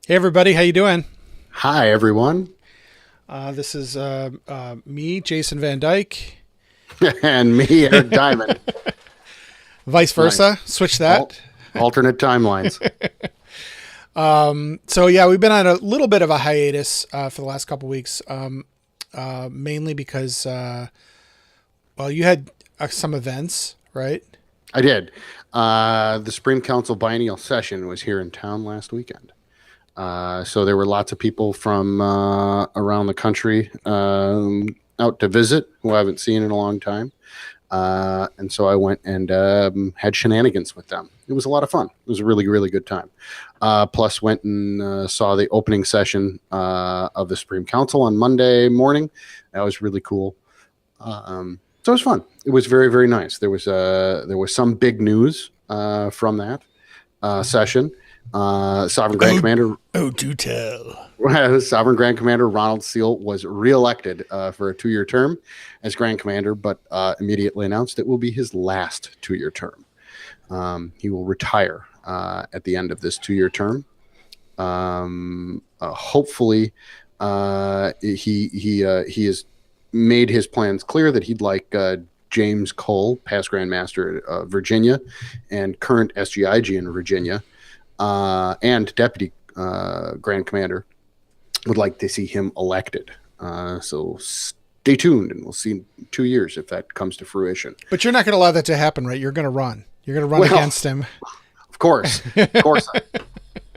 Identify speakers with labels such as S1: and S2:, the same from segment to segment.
S1: Hey everybody, how you doing?
S2: Hi, everyone.
S1: This is me, Jason Van Dyke.
S2: And me, Eric Diamond.
S1: Vice
S2: Nice.
S1: versa. Switch
S2: Al-
S1: that.
S2: Alternate timelines.
S1: So yeah, we've been on a little bit of a hiatus for the last couple weeks, mainly because well, you had some events, right?
S2: I did. The Supreme Council biennial session was here in town last weekend. So there were lots of people from around the country out to visit who I haven't seen in a long time. And so I went and had shenanigans with them. It was a lot of fun. It was a really, really good time. Plus, went and saw the opening session of the Supreme Council on Monday morning. That was really cool. So it was fun. It was very, very nice. There was some big news from that session. Sovereign Grand
S1: Oh,
S2: Commander
S1: oh, do tell.
S2: Sovereign Grand Commander Ronald Seal was reelected for a 2-year term as Grand Commander, but immediately announced it will be his last 2-year term. He will retire at the end of this 2-year term. Hopefully, he has made his plans clear that he'd like James Cole, past Grand Master of Virginia and current SGIG in Virginia, and Deputy Grand Commander, would like to see him elected. So stay tuned, and we'll see in 2 years if that comes to fruition.
S1: But you're not going to allow that to happen, right? You're going to run. You're going to run
S2: Well,
S1: against him.
S2: of course,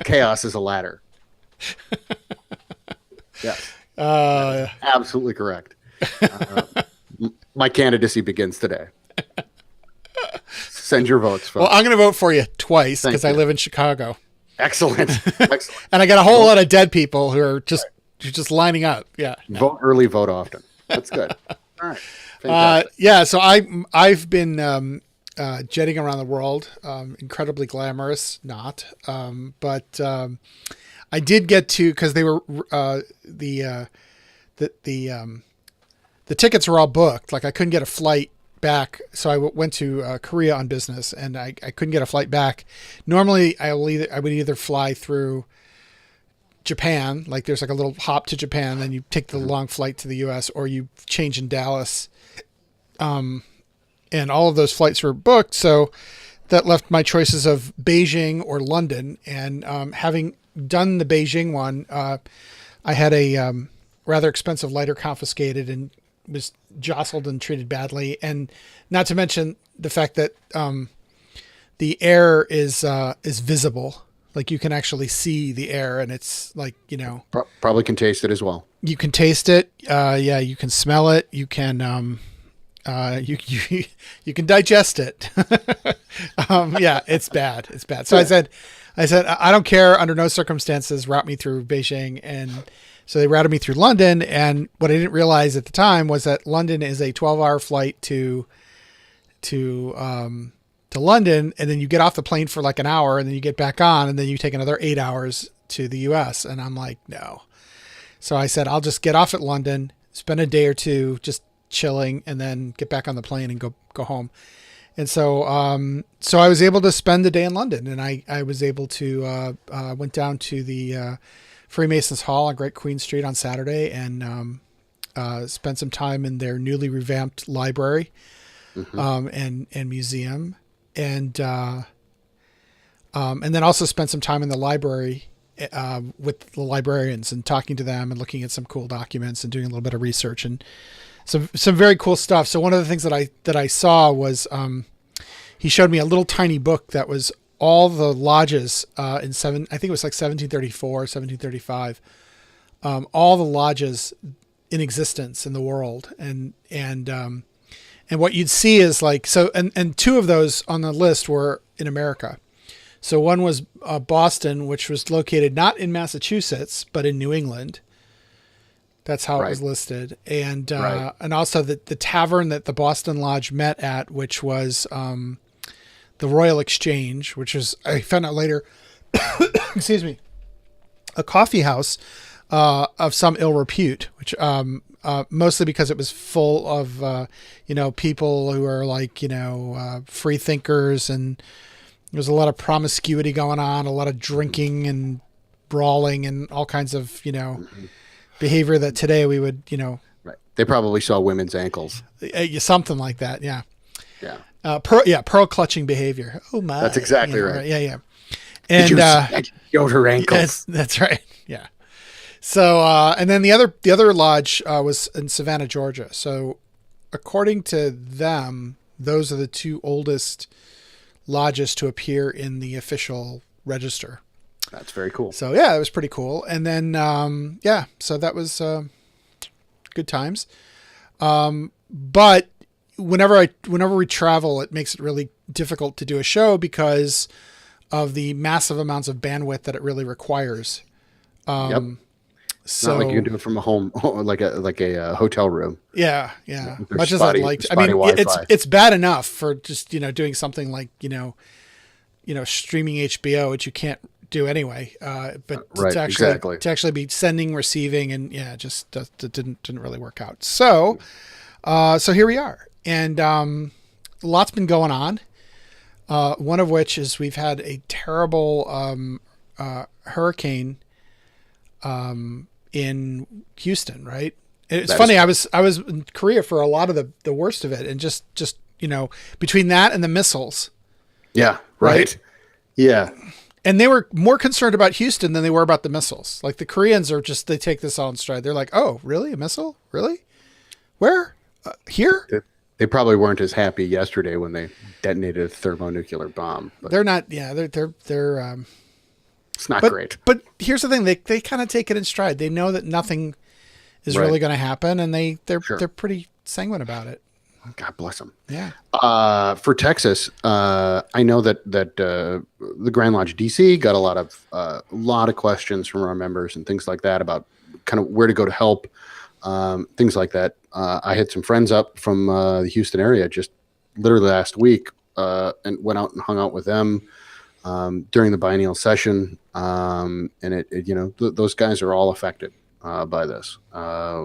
S2: chaos is a ladder. Yes, that is
S1: Uh,
S2: absolutely correct. Uh, my candidacy begins today. Send your votes,
S1: well,
S2: folks.
S1: I'm going to vote for you twice because
S2: Thank
S1: I
S2: you.
S1: live in Chicago,
S2: Excellent, excellent.
S1: and I got a whole
S2: Vote,
S1: lot of dead people who are just lining up. Yeah, no.
S2: vote early, vote often. That's good. All right, fantastic.
S1: Yeah, so I've been jetting around the world, incredibly glamorous, not, but I did get to because they were the the tickets were all booked. Like I couldn't get a flight back, so went to Korea on business, and I couldn't get a flight back. Normally, I would either fly through Japan, like there's like a little hop to Japan, then you take the long flight to the U.S., or you change in Dallas. And all of those flights were booked, so that left my choices of Beijing or London. And having done the Beijing one, I had a rather expensive lighter confiscated and was jostled and treated badly. And not to mention the fact that the air is visible, like you can actually see the air, and it's like
S2: Probably can taste it as well.
S1: you can taste it. Yeah, you can smell it. You can you can digest it. Yeah, it's bad. It's bad. So I said, I don't care under no circumstances. Route me through Beijing, and so they routed me through London. And what I didn't realize at the time was that London is a 12-hour flight to London, and then you get off the plane for like an hour, and then you get back on, and then you take another 8 hours to the U.S. And I'm like, no. So I said, I'll just get off at London, spend a day or two just chilling, and then get back on the plane and go home. And so I was able to spend the day in London, and I was able to went down to the Freemasons Hall on Great Queen Street on Saturday, and spent some time in their newly revamped library,
S2: Hmm.
S1: and museum, and then also spent some time in the library with the librarians and talking to them and looking at some cool documents and doing a little bit of research and some very cool stuff. So one of the things that I saw was he showed me a little tiny book that was all the lodges I think it was like 1734, 1735, all the lodges in existence in the world, and what you'd see is like so, and two of those on the list were in America. So one was Boston, which was located not in Massachusetts but in New England. That's how it
S2: Right,
S1: was listed,
S2: right.
S1: and also the tavern that the Boston Lodge met at, which was the Royal Exchange, which is I found out later, excuse me, a coffee house of some ill repute, which mostly because it was full of people who are like free thinkers, and there was a lot of promiscuity going on, a lot of drinking and brawling and all kinds of, behavior that today we would,
S2: Right. They probably saw women's ankles.
S1: something like that. Yeah.
S2: Yeah.
S1: Pearl clutching behavior. Oh my.
S2: That's exactly right.
S1: Yeah. Yeah.
S2: Did
S1: And,
S2: you showed her ankles.
S1: that's right. Yeah. So, and then the other lodge, was in Savannah, Georgia. So according to them, those are the two oldest lodges to appear in the official register.
S2: That's very cool.
S1: So yeah, it was pretty cool. And then, so that was, good times. But whenever we travel, it makes it really difficult to do a show because of the massive amounts of bandwidth that it really requires.
S2: Yep.
S1: So
S2: not like you can do it from a home, like a hotel room.
S1: Yeah.
S2: There's
S1: Much as I'd like to. I mean,
S2: Wi-Fi.
S1: it's bad enough for just, doing something like, streaming HBO, which you can't do anyway. But
S2: right,
S1: to actually be sending, receiving, and it just didn't really work out. So here we are, and lots been going on. One of which is we've had a terrible hurricane in Houston, right? It's funny. I was in Korea for a lot of the worst of it, and just between that and the missiles.
S2: Yeah. Right. Yeah.
S1: And they were more concerned about Houston than they were about the missiles. Like the Koreans they take this all in stride. They're like, "Oh, really? A missile? Really? Where? Here?"
S2: They probably weren't as happy yesterday when they detonated a thermonuclear bomb. But
S1: they're not. Yeah, they're.
S2: It's not great.
S1: But here's the thing: they kind of take it in stride. They know that nothing is really going to happen, and they're pretty sanguine about it.
S2: God bless them.
S1: Yeah.
S2: For Texas, I know that the Grand Lodge DC got a lot of questions from our members and things like that about kind of where to go to help, things like that. I had some friends up from the Houston area just literally last week, and went out and hung out with them during the biennial session. And those guys are all affected by this,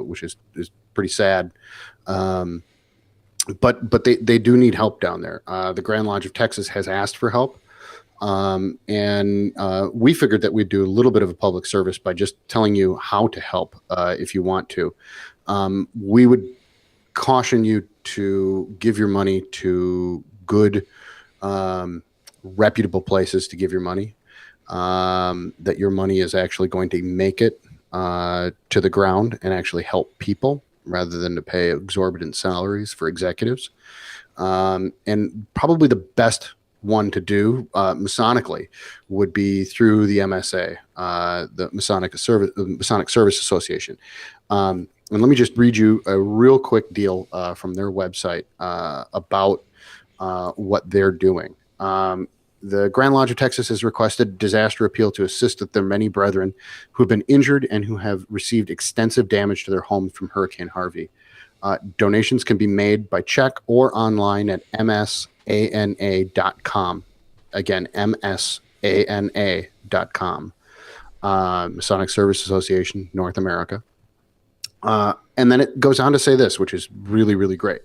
S2: which is pretty sad. But they do need help down there. The Grand Lodge of Texas has asked for help. And we figured that we'd do a little bit of a public service by just telling you how to help if you want to. We would caution you to give your money to good, reputable places to give your money, that your money is actually going to make it to the ground and actually help people, rather than to pay exorbitant salaries for executives. And probably the best one to do Masonically would be through the MSA, the Masonic Service Association. And let me just read you a real quick deal from their website about what they're doing. The Grand Lodge of Texas has requested disaster appeal to assist their many brethren who have been injured and who have received extensive damage to their homes from Hurricane Harvey. Donations can be made by check or online at msana.com. Again, msana.com. Masonic Service Association, North America. And then it goes on to say this, which is really, really great.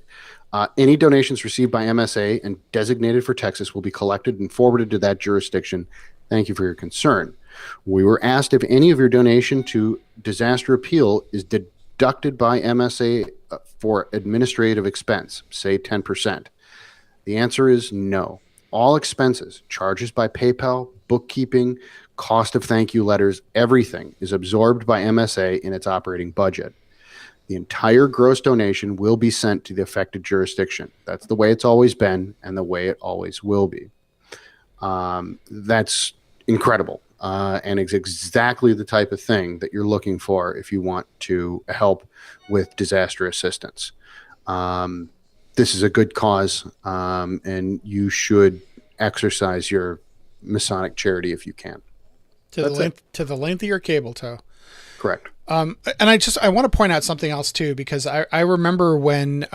S2: Any donations received by MSA and designated for Texas will be collected and forwarded to that jurisdiction. Thank you for your concern. We were asked if any of your donation to disaster appeal is deducted by MSA for administrative expense, say 10%. The answer is no. All expenses, charges by PayPal, bookkeeping, cost of thank you letters, everything is absorbed by MSA in its operating budget. The entire gross donation will be sent to the affected jurisdiction. That's the way it's always been and the way it always will be. That's incredible. And it's exactly the type of thing that you're looking for if you want to help with disaster assistance. This is a good cause, and you should exercise your Masonic charity if you can.
S1: To the length of your cable toe.
S2: Correct.
S1: And I want to point out something else too, because I remember when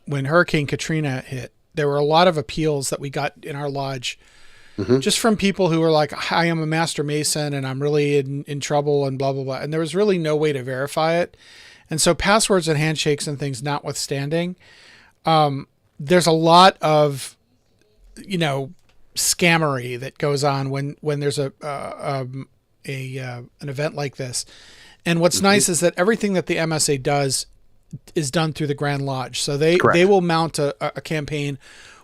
S1: Hurricane Katrina hit, there were a lot of appeals that we got in our lodge, just from people who were like, I am a master Mason and I'm really in trouble and blah, blah, blah. And there was really no way to verify it. And so passwords and handshakes and things notwithstanding, there's a lot of, scammery that goes on when there's a an event like this. And what's nice is that everything that the MSA does is done through the Grand Lodge. So they will mount a campaign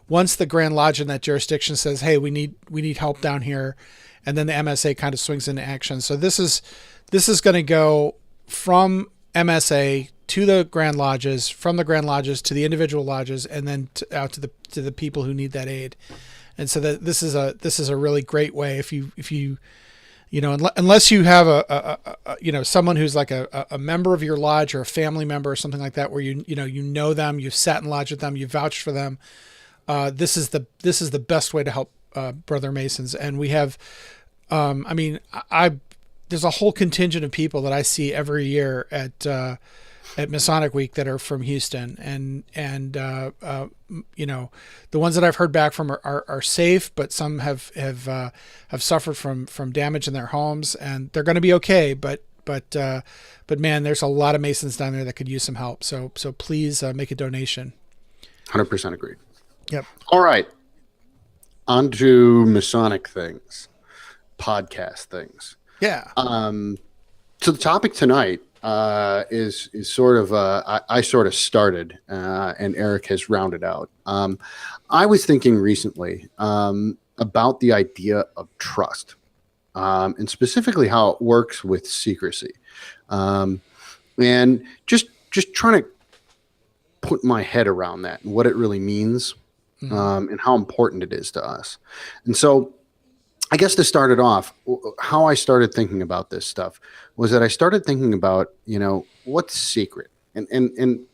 S1: once the Grand Lodge in that jurisdiction says, "Hey, we need help down here," and then the MSA kind of swings into action. So this is going to go from MSA to the Grand Lodges, from the Grand Lodges to the individual lodges, and then out to the people who need that aid. And so that this is a really great way if you unless you have a someone who's like a member of your lodge or a family member or something like that, where you know them, you've sat in lodge with them, you've vouched for them. This is the best way to help Brother Masons. And we have, there's a whole contingent of people that I see every year at Masonic Week that are from Houston, and the ones that I've heard back from are safe, but some have suffered from damage in their homes, and they're going to be okay. But man, there's a lot of Masons down there that could use some help. So please make a donation.
S2: 100% agreed.
S1: Yep.
S2: All right. On to Masonic things, podcast things.
S1: Yeah.
S2: So the topic tonight is sort of I sort of started and Eric has rounded out. I was thinking recently about the idea of trust, and specifically how it works with secrecy, and just trying to put my head around that and what it really means, and how important it is to us. And so I guess to start it off, how I started thinking about this stuff was that I started thinking about, what's secret? And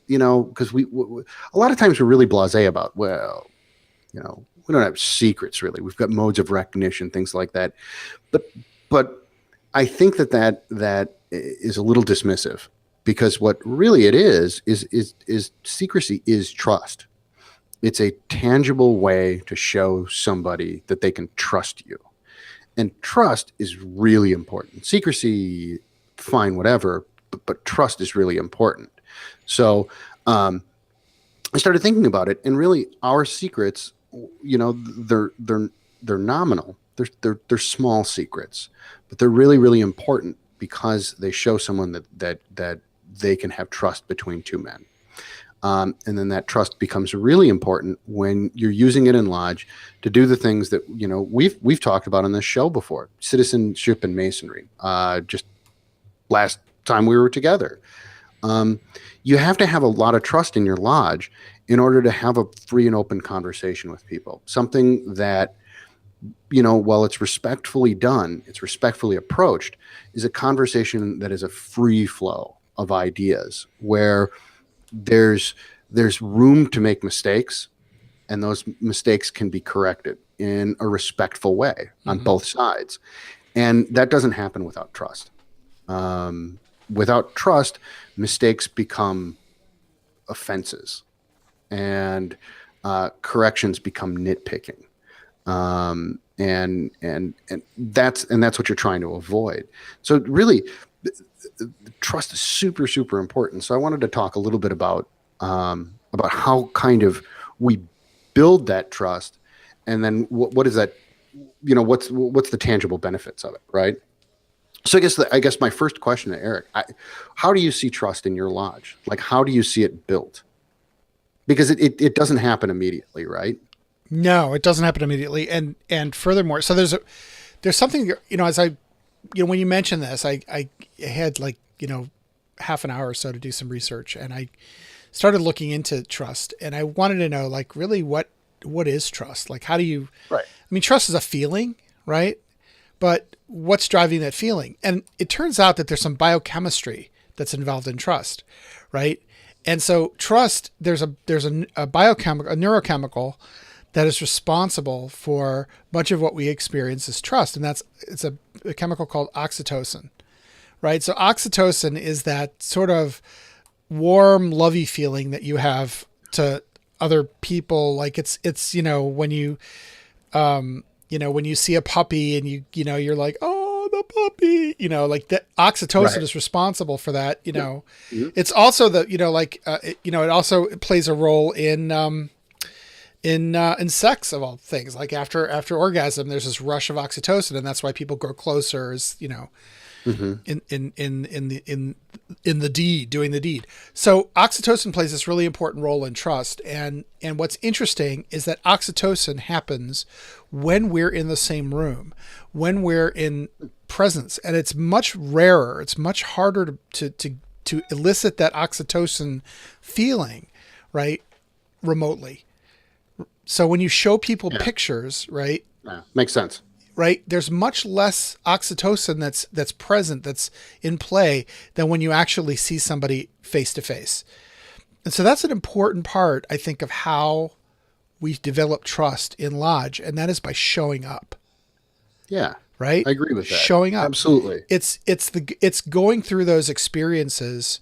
S2: because we a lot of times we're really blasé about, we don't have secrets really. We've got modes of recognition, things like that. But I think that is a little dismissive, because what really it is secrecy is trust. It's a tangible way to show somebody that they can trust you. And trust is really important. Secrecy, fine, whatever, but trust is really important. So I started thinking about it, and really our secrets, they're nominal. They're small secrets, but they're really, really important because they show someone that they can have trust between two men. And then that trust becomes really important when you're using it in lodge to do the things that, we've talked about on this show before. Citizenship and Masonry, just last time we were together. You have to have a lot of trust in your lodge in order to have a free and open conversation with people. Something that, while it's respectfully done, it's respectfully approached, is a conversation that is a free flow of ideas, where there's room to make mistakes, and those mistakes can be corrected in a respectful way on both sides. And that doesn't happen without trust. Without trust, mistakes become offenses, and corrections become nitpicking. And that's what you're trying to avoid. So really, trust is super, super important. So I wanted to talk a little bit about how kind of we build that trust, and then what is that, what's the tangible benefits of it, right? So I guess my first question to Eric, how do you see trust in your lodge? Like, how do you see it built? Because it doesn't happen immediately, right?
S1: No, it doesn't happen immediately. And furthermore, so there's something, as I, when you mentioned this, I had half an hour or so to do some research, and I started looking into trust, and I wanted to know, really what is trust? Like, how do you,
S2: right?
S1: I mean, trust is a feeling, right? But what's driving that feeling? And it turns out that there's some biochemistry that's involved in trust, right? And so trust, there's a biochemical, a neurochemical that is responsible for much of what we experience as trust. And it's a chemical called oxytocin, right? So oxytocin is that sort of warm, lovey feeling that you have to other people. Like it's, when you, when you see a puppy and you're like, oh, the puppy, like that oxytocin is responsible for that, It's also the, it also plays a role in in sex of all things. Like after orgasm, there's this rush of oxytocin, and that's why people grow closer. Is
S2: Hmm.
S1: in the deed, doing the deed. So oxytocin plays this really important role in trust. And what's interesting is that oxytocin happens when we're in the same room, when we're in presence, and it's much rarer. It's much harder to elicit that oxytocin feeling, right, remotely. So when you show people
S2: Yeah.
S1: pictures, right,
S2: Yeah. Makes sense.
S1: right, there's much less oxytocin that's present, that's in play, than when you actually see somebody face to face. And so that's an important part, I think, of how we develop trust in lodge, and that is by showing up,
S2: Yeah.
S1: right?
S2: I agree with that.
S1: Showing up.
S2: Absolutely.
S1: It's going through those experiences,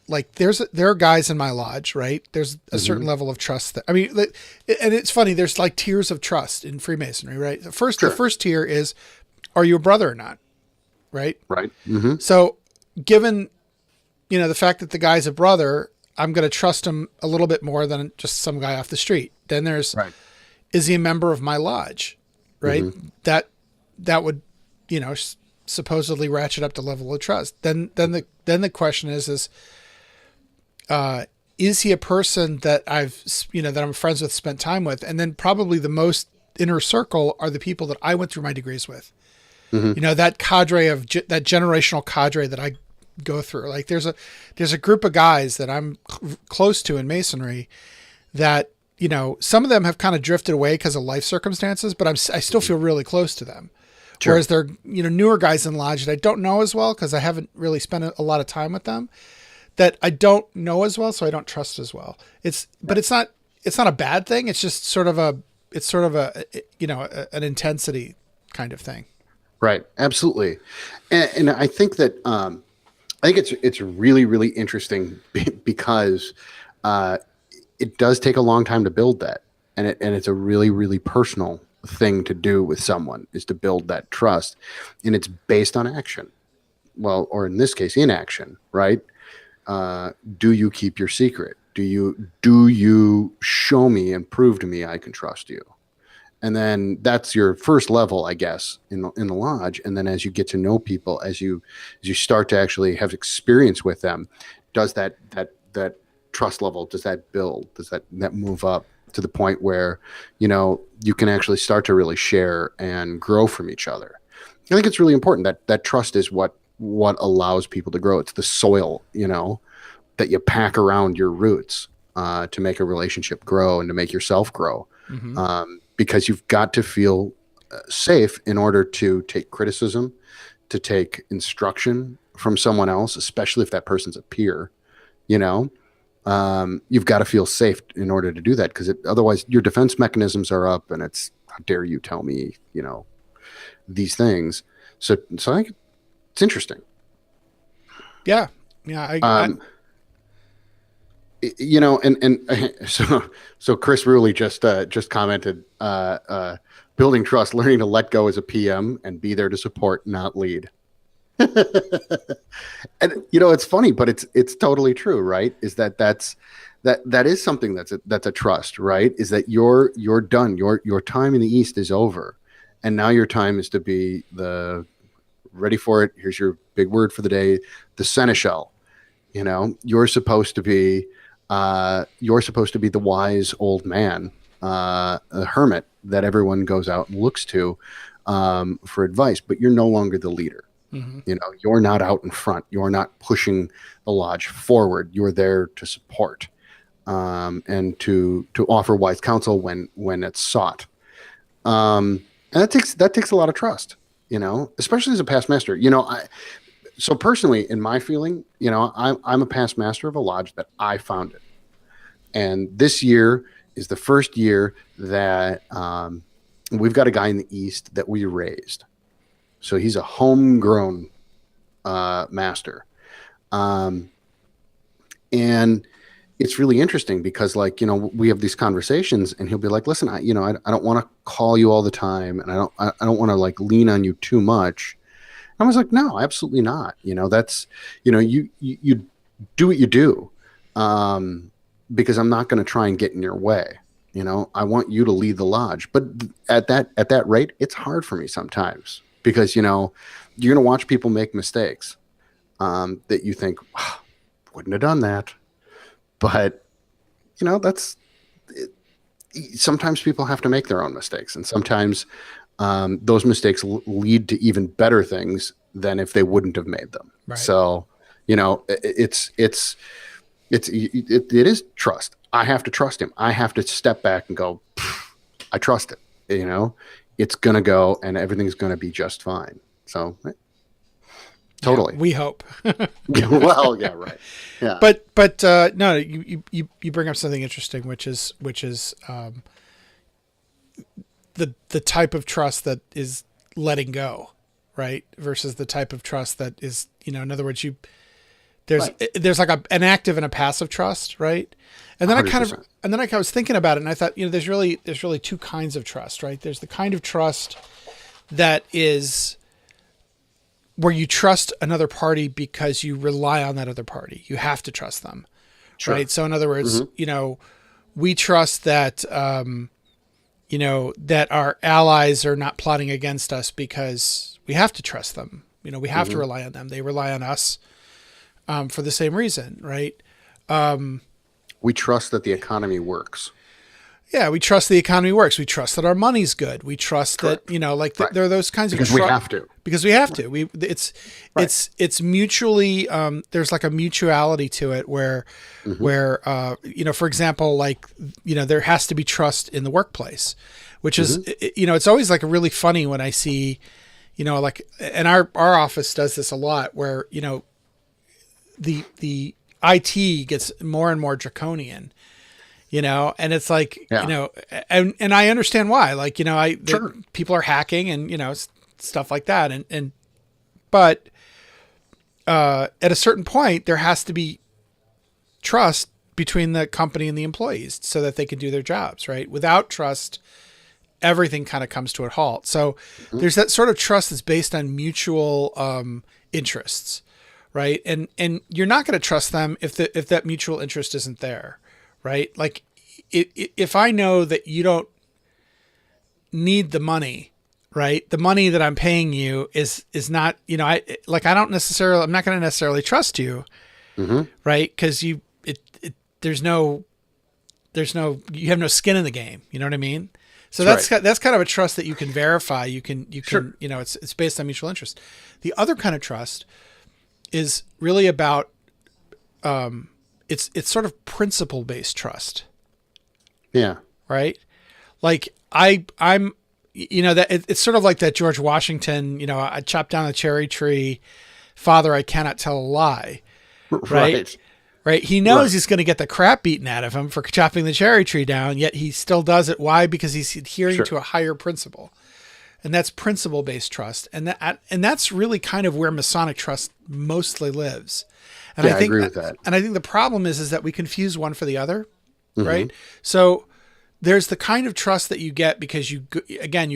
S1: like there are guys in my lodge, right? There's a certain
S2: Hmm.
S1: level of trust that, I mean, and it's funny, there's like tiers of trust in Freemasonry, right? The
S2: Sure.
S1: first tier is, are you a brother or not? Right?
S2: Right. Hmm.
S1: So given, the fact that the guy's a brother, I'm going to trust him a little bit more than just some guy off the street. Then there's,
S2: Right.
S1: is he a member of my lodge? Right?
S2: Hmm.
S1: That would, supposedly ratchet up the level of trust. Then the question is he a person that that I'm friends with, spent time with? And then probably the most inner circle are the people that I went through my degrees with.
S2: Hmm.
S1: That cadre of that generational cadre that I go through. Like there's a group of guys that I'm close to in Masonry that, some of them have kind of drifted away because of life circumstances, but I still feel really close to them.
S2: Sure.
S1: Whereas they're, newer guys in lodge that I don't know as well, because I haven't really spent a lot of time with them, that I don't know as well, so I don't trust as well. But it's not a bad thing. It's just sort of an intensity kind of thing.
S2: Right. Absolutely. And I think that I think it's really, really interesting because it does take a long time to build that, and it's a really, really personal thing to do with someone, is to build that trust, and it's based on action. Well, or in this case, inaction. Right. Do you keep your secret? Do you show me and prove to me I can trust you? And then that's your first level, I guess, in the lodge. And then as you get to know people, as you start to actually have experience with them, does that trust level, does that build? Does that move up to the point where you can actually start to really share and grow from each other? I think it's really important that trust is what allows people to grow. It's the soil, that you pack around your roots to make a relationship grow and to make yourself grow.
S1: Mm-hmm.
S2: Because you've got to feel safe in order to take criticism, to take instruction from someone else, especially if that person's a peer. You've got to feel safe in order to do that, because otherwise your defense mechanisms are up, and it's, how dare you tell me, these things. So I think it's interesting.
S1: Yeah.
S2: So Chris Ruley just commented, building trust, learning to let go as a PM and be there to support, not lead. And it's funny, but it's totally true, right? Is that is something that's a trust, right? Is that you're done, your time in the East is over, and now your time is to be ready for it. Here's your big word for the day, the seneschal. You're supposed to be the wise old man, a hermit that everyone goes out and looks to for advice, but you're no longer the leader.
S1: Mm-hmm.
S2: You're not out in front. You're not pushing the lodge forward. You're there to support and to offer wise counsel when it's sought. And that takes a lot of trust, especially as a past master. So personally, in my feeling, I'm a past master of a lodge that I founded. And this year is the first year that we've got a guy in the East that we raised. So he's a homegrown master. And it's really interesting because, we have these conversations, and he'll be like, listen, I don't want to call you all the time, and I don't want to lean on you too much. I was like, no, absolutely not. That's, you do what you do, because I'm not going to try and get in your way. I want you to lead the lodge. But at that rate, it's hard for me sometimes because, you're going to watch people make mistakes that you think, oh, wouldn't have done that. But, that's sometimes people have to make their own mistakes. And sometimes those mistakes lead to even better things than if they wouldn't have made them.
S1: Right.
S2: So, it is trust. I have to trust him. I have to step back and go, I trust it. It's going to go and everything's going to be just fine. So totally.
S1: Yeah, we hope.
S2: Well, yeah, right. Yeah.
S1: But no, you bring up something interesting, which is the type of trust that is letting go, right? Versus the type of trust that is, in other words, there's like an active and a passive trust, right? And then
S2: 100%.
S1: I was thinking about it, and I thought, there's really two kinds of trust, right? There's the kind of trust that is where you trust another party because you rely on that other party. You have to trust them,
S2: Sure.
S1: right? So in other words, we trust that, that our allies are not plotting against us because we have to trust them. We have to rely on them. They rely on us for the same reason, right?
S2: We trust that the economy works.
S1: Yeah, we trust the economy works. We trust that our money's good. We trust
S2: Correct.
S1: that, there are those kinds
S2: because
S1: of
S2: we have to.
S1: Because we have to. It's mutually. There's like a mutuality to it where, for example, there has to be trust in the workplace, which is, it's always like really funny when I see, and our office does this a lot where, the IT gets more and more draconian. And it's like, and I understand why,
S2: Sure.
S1: people are hacking and, stuff like that. But at a certain point, there has to be trust between the company and the employees so that they can do their jobs, right? Without trust, everything kind of comes to a halt. So there's that sort of trust that's based on mutual interests, right? And you're not going to trust them if that mutual interest isn't there. Right? Like if I know that you don't need the money, right? The money that I'm paying you is not, I'm not going to necessarily trust you, right? Cause you have no skin in the game. You know what I mean? So that's kind of a trust that you can verify. You can,
S2: Sure.
S1: It's based on mutual interest. The other kind of trust is really about, it's sort of principle-based trust.
S2: Yeah.
S1: Right. Like I'm, that it's sort of like that George Washington, I chopped down the cherry tree. Father, I cannot tell a lie. Right. Right. He knows he's going to get the crap beaten out of him for chopping the cherry tree down, yet he still does it. Why? Because he's adhering to a higher principle. And that's principle-based trust. And that's really kind of where Masonic trust mostly lives. And I agree with that. And I think the problem is that we confuse one for the other, right? So there's the kind of trust that you get because you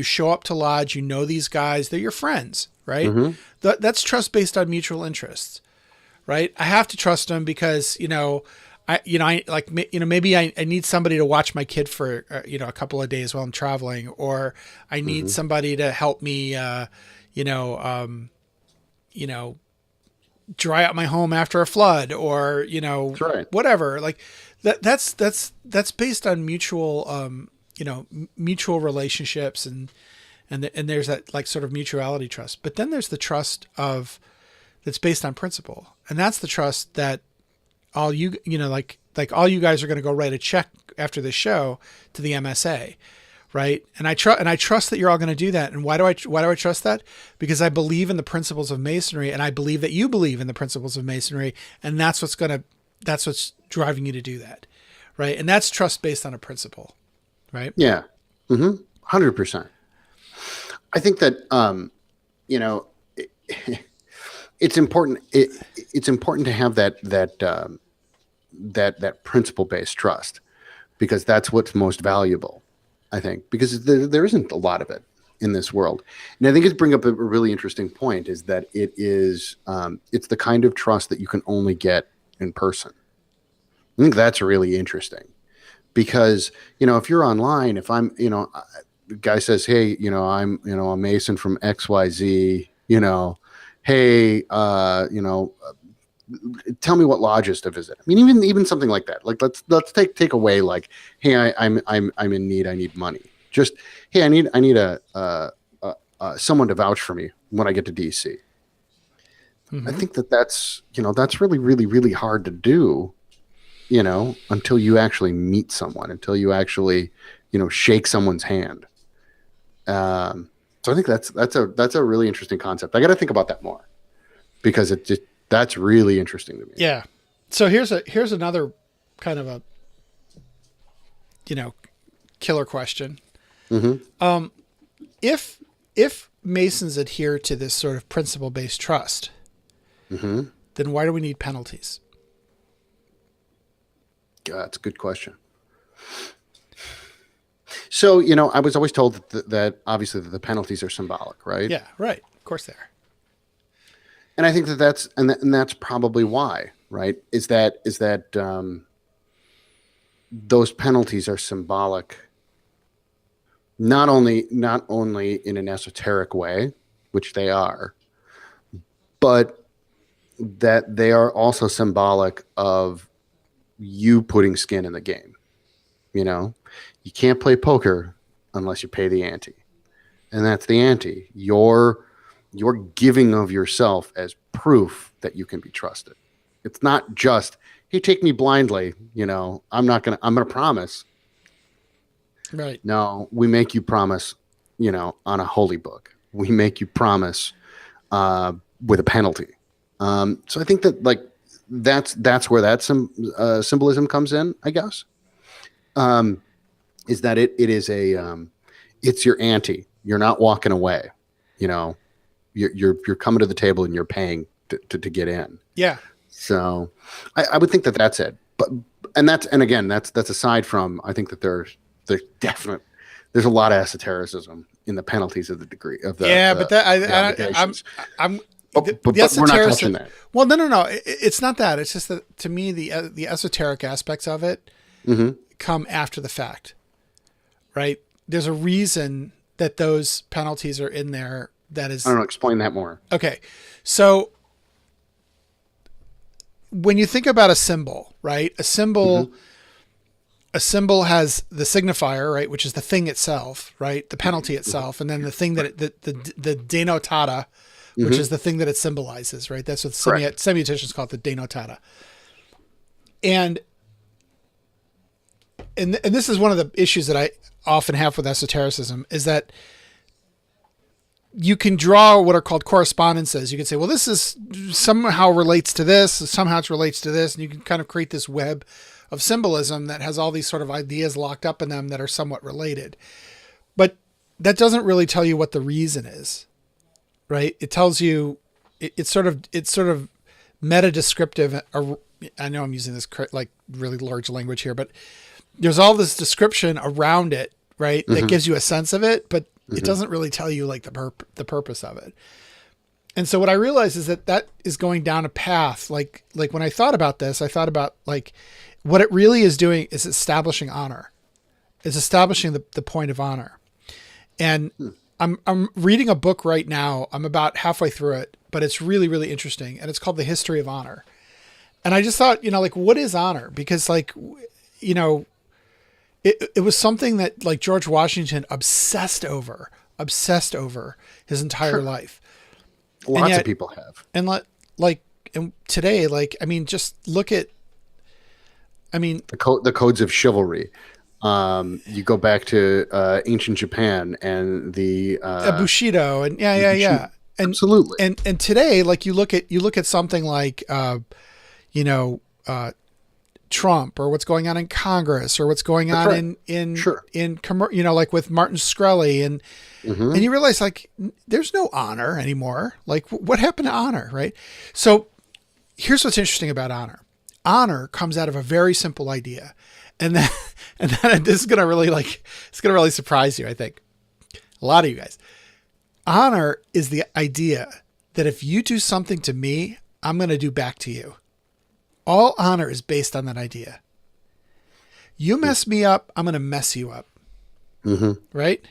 S1: show up to lodge, these guys, they're your friends, right? That's trust based on mutual interests, right? I have to trust them because, maybe I need somebody to watch my kid for, a couple of days while I'm traveling, or I need somebody to help me, dry out my home after a flood, or whatever. Like that's based on mutual mutual relationships, and there's that like sort of mutuality trust. But then there's the trust that's based on principle, and that's the trust that all all you guys are going to go write a check after the show to the MSA. Right. And I trust that you're all going to do that. And why do I trust that? Because I believe in the principles of Masonry, and I believe that you believe in the principles of Masonry. And that's what's driving you to do that. Right. And that's trust based on a principle. Right.
S2: Yeah. 100%. I think that, it's important. It's important to have that principle based trust, because that's what's most valuable. I think, because there isn't a lot of it in this world. And I think it's bring up a really interesting point, is that it's the kind of trust that you can only get in person. I think that's really interesting, because, if you're online, if I'm, the guy says, hey, I'm, a Mason from XYZ, hey, tell me what lodges to visit. I mean, even something like that. Like let's take away like, hey, I'm in need. I need money. Just, hey, I need a someone to vouch for me when I get to DC. Mm-hmm. I think that's really, really, really hard to do, until you actually meet someone, until you actually, shake someone's hand. So I think that's a really interesting concept. I got to think about that more because that's really interesting to me.
S1: Yeah. So here's another kind of a, killer question.
S2: Mm-hmm.
S1: If Masons adhere to this sort of principle-based trust,
S2: mm-hmm.
S1: then why do we need penalties?
S2: God, that's a good question. So, I was always told that obviously the penalties are symbolic, right?
S1: Yeah, right. Of course they are.
S2: And I think that's probably why, right? Is that those penalties are symbolic, not only in an esoteric way, which they are, but that they are also symbolic of you putting skin in the game. You can't play poker unless you pay the ante, and that's the ante. Your giving of yourself as proof that you can be trusted. It's not just, hey, take me blindly. I'm gonna promise.
S1: Right.
S2: No, we make you promise. On a holy book, we make you promise with a penalty. So I think that like that's where that symbolism comes in, I guess. Is that it is it's your ante. You're not walking away. You're coming to the table and you're paying to get in.
S1: Yeah.
S2: So I would think that's it. And again, that's aside from, I think that there's a lot of esotericism in the penalties of the degree of the.
S1: Yeah, but that
S2: but we're not touching that.
S1: Well, no. It's not that. It's just that to me, the esoteric aspects of it
S2: mm-hmm.
S1: come after the fact, right? There's a reason that those penalties are in there. That is,
S2: I don't know. Explain that more.
S1: Okay. So when you think about a symbol, right? A symbol has the signifier, right? Which is the thing itself, right? The penalty itself. And then the thing that the denotata, which is the thing that it symbolizes, right? That's what semioticians call it, the denotata. And this is one of the issues that I often have with esotericism is that you can draw what are called correspondences. You can say, well, this is somehow relates to this, somehow it relates to this. And you can kind of create this web of symbolism that has all these sort of ideas locked up in them that are somewhat related. But that doesn't really tell you what the reason is, right? It tells you, it's sort of meta descriptive. I know I'm using this like really large language here, but there's all this description around it, right? That gives you a sense of it, but it doesn't really tell you like the purpose of it. And so what I realized is that is going down a path. Like when I thought about this, I thought about like what it really is doing is establishing honor. It's establishing the point of honor. And I'm reading a book right now. I'm about halfway through it, but it's really, really interesting. And it's called The History of Honor. And I just thought, like, what is honor? Because like, it was something that like George Washington obsessed over his entire life.
S2: Lots of people have.
S1: And and today, just look at,
S2: the codes of chivalry. You go back to ancient Japan and the
S1: Bushido and yeah. And,
S2: absolutely.
S1: And today, like you look at something like, Trump or what's going on in Congress or what's going on in like with Martin Shkreli and you realize like there's no honor anymore. Like what happened to honor, right? So here's what's interesting about honor. Honor comes out of a very simple idea. And then this is going to really surprise you, I think. A lot of you guys. Honor is the idea that if you do something to me, I'm going to do back to you. All honor is based on that idea. You mess me up, I'm going to mess you up.
S2: Mm-hmm.
S1: Right.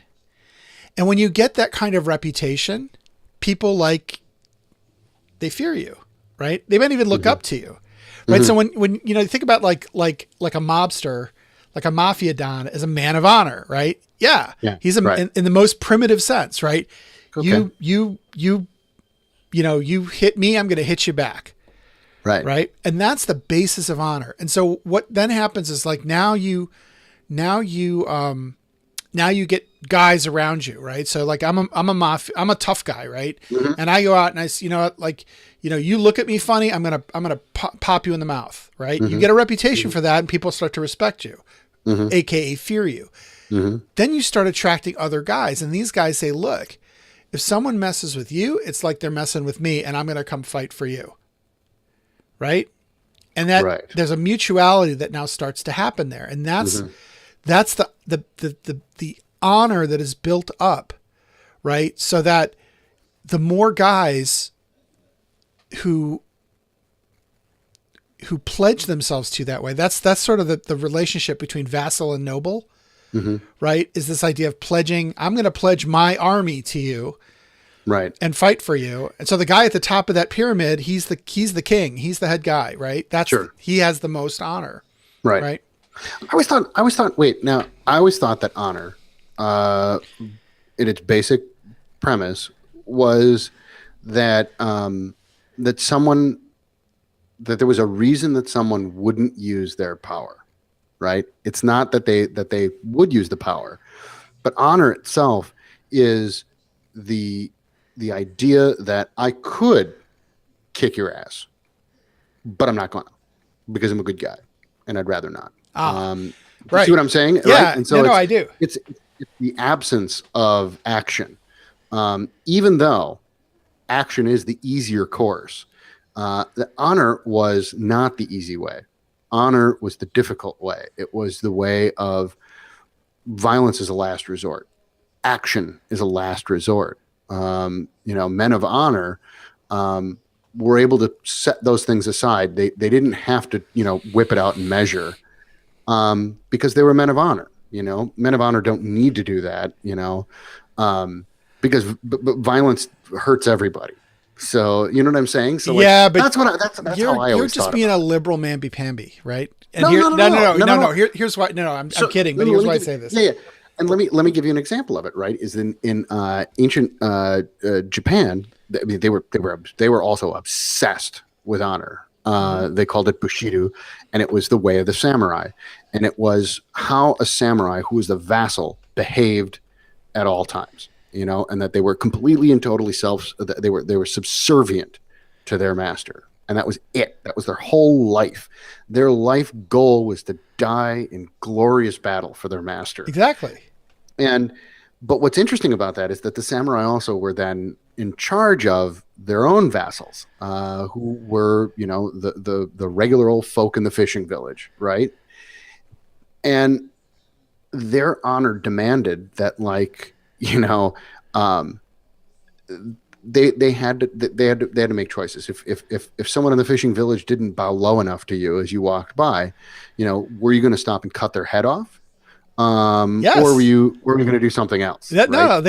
S1: And when you get that kind of reputation, people they fear you, right? They might even look up to you, right? So when you think about like a mobster, like a mafia don as a man of honor, right? Yeah. He's in the most primitive sense, right? Okay. You hit me, I'm going to hit you back.
S2: Right.
S1: Right. And that's the basis of honor. And so what then happens is like, now you get guys around you, right? So like I'm a tough guy, right? Mm-hmm. And I go out and you look at me funny, I'm gonna pop you in the mouth, right? Mm-hmm. You get a reputation for that, and people start to respect you, aka fear you. Mm-hmm. Then you start attracting other guys, and these guys say, "Look, if someone messes with you, it's like they're messing with me, and I'm gonna come fight for you." Right? And there's a mutuality that now starts to happen there. And that's the honor that is built up, right? So that the more guys who pledge themselves to that way, that's sort of the relationship between vassal and noble, right? Is this idea of pledging, I'm going to pledge my army to you. Right. And fight for you. And so the guy at the top of that pyramid, he's the king. He's the head guy, right? He has the most honor.
S2: Right.
S1: Right.
S2: I always thought that honor, in its basic premise, was that that there was a reason that someone wouldn't use their power. Right. It's not that they would use the power, but honor itself is the idea that I could kick your ass, but I'm not going to, because I'm a good guy and I'd rather not.
S1: Right.
S2: See what I'm saying?
S1: Yeah.
S2: Right? And so
S1: I do.
S2: It's the absence of action. Even though action is the easier course, the honor was not the easy way. Honor was the difficult way. It was the way of violence is a last resort. Action is a last resort. Men of honor were able to set those things aside. They didn't have to, whip it out and measure, because they were men of honor. Men of honor don't need to do that, because violence hurts everybody. So you know what I'm saying? So
S1: but
S2: that's how I always thought.
S1: You're just being a liberal mamby-pamby, right? And
S2: no.
S1: Here's why. No, I'm kidding. But here's why I say this.
S2: Yeah. And let me give you an example of it. Right, is in ancient Japan, I mean, they were also obsessed with honor. They called it bushido, and it was the way of the samurai, and it was how a samurai who was the vassal behaved at all times. And that they were completely and totally they were subservient to their master, and that was it. That was their whole life. Their life goal was to die in glorious battle for their master.
S1: Exactly.
S2: But what's interesting about that is that the samurai also were then in charge of their own vassals, who were, the regular old folk in the fishing village, right? And their honor demanded that, they had to make choices. If someone in the fishing village didn't bow low enough to you as you walked by, were you going to stop and cut their head off?
S1: Yes.
S2: Or were you going to do something else?
S1: Right? No,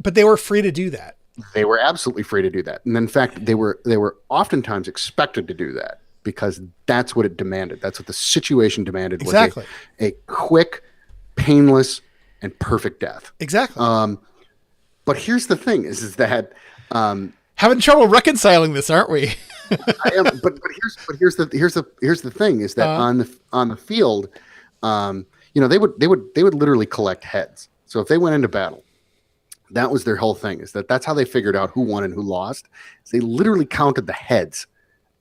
S1: but they were free to do that.
S2: They were absolutely free to do that. And in fact, they were oftentimes expected to do that because that's what it demanded. That's what the situation demanded.
S1: Exactly.
S2: Was a quick, painless, and perfect death.
S1: Exactly.
S2: But here's the thing: is that
S1: having trouble reconciling this, aren't we?
S2: I am. But here's the thing: is that on the field, they would literally collect heads. So if they went into battle, that was their whole thing. Is that's how they figured out who won and who lost. Is they literally counted the heads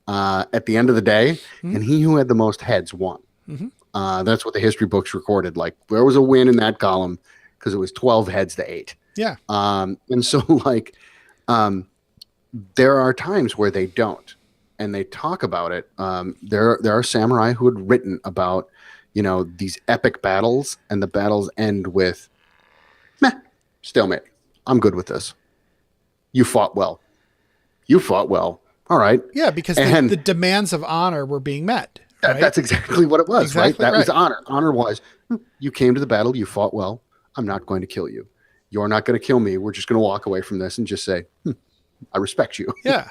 S2: at the end of the day, and he who had the most heads won. Mm-hmm. That's what the history books recorded. Like there was a win in that column because it was 12 heads to 8.
S1: Yeah.
S2: And so there are times where they don't, and they talk about it. There are samurai who had written about, these epic battles, and the battles end with, meh, stalemate. I'm good with this. You fought well. All right.
S1: Yeah. Because the demands of honor were being met. Right?
S2: That's exactly what it was,
S1: Exactly
S2: right? That was
S1: right.
S2: honor. Honor was, you came to the battle, you fought well. I'm not going to kill you. You're not going to kill me. We're just going to walk away from this and just say, I respect you.
S1: Yeah.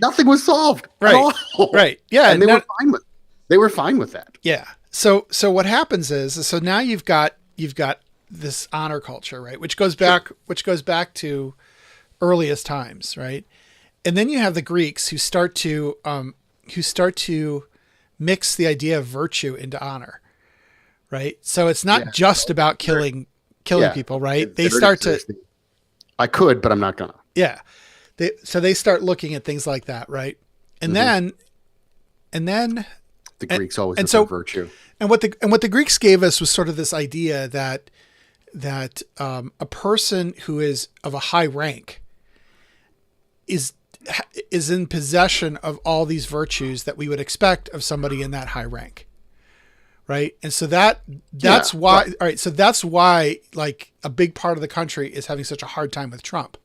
S2: Nothing was solved at
S1: Right.
S2: all.
S1: Right. Yeah.
S2: And they were fine with that.
S1: Yeah. So what happens is, so now you've got this honor culture, right? Which goes back to earliest times, right? And then you have the Greeks who start to mix the idea of virtue into honor, right? So it's not just about killing people, right? They start to,
S2: I could, but I'm not gonna.
S1: yeah. They start looking at things like that, right? And then
S2: the Greeks always
S1: and
S2: look
S1: so
S2: for virtue.
S1: And what the Greeks gave us was sort of this idea that a person who is of a high rank is in possession of all these virtues that we would expect of somebody in that high rank, right? And so that's why. Right. All right, so that's why like a big part of the country is having such a hard time with Trump,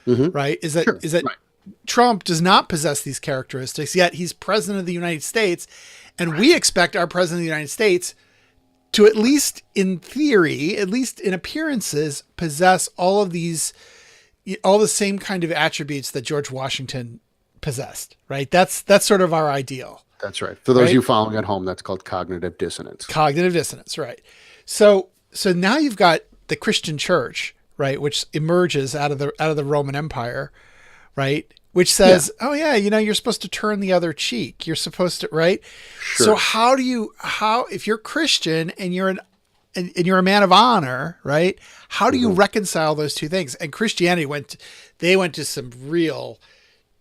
S1: right? Is that right. Trump does not possess these characteristics, yet he's president of the United States. And we expect our president of the United States to, at least in theory, at least in appearances, possess all the same kind of attributes that George Washington possessed, right? That's sort of our ideal.
S2: That's right. For those of you following at home, that's called cognitive dissonance.
S1: Cognitive dissonance, right. So now you've got the Christian church, right, which emerges out of the Roman Empire, right? Which says, oh yeah, you're supposed to turn the other cheek. You're supposed to, right? Sure. So if you're Christian and you're a man of honor, right? How do you reconcile those two things? And Christianity went to some real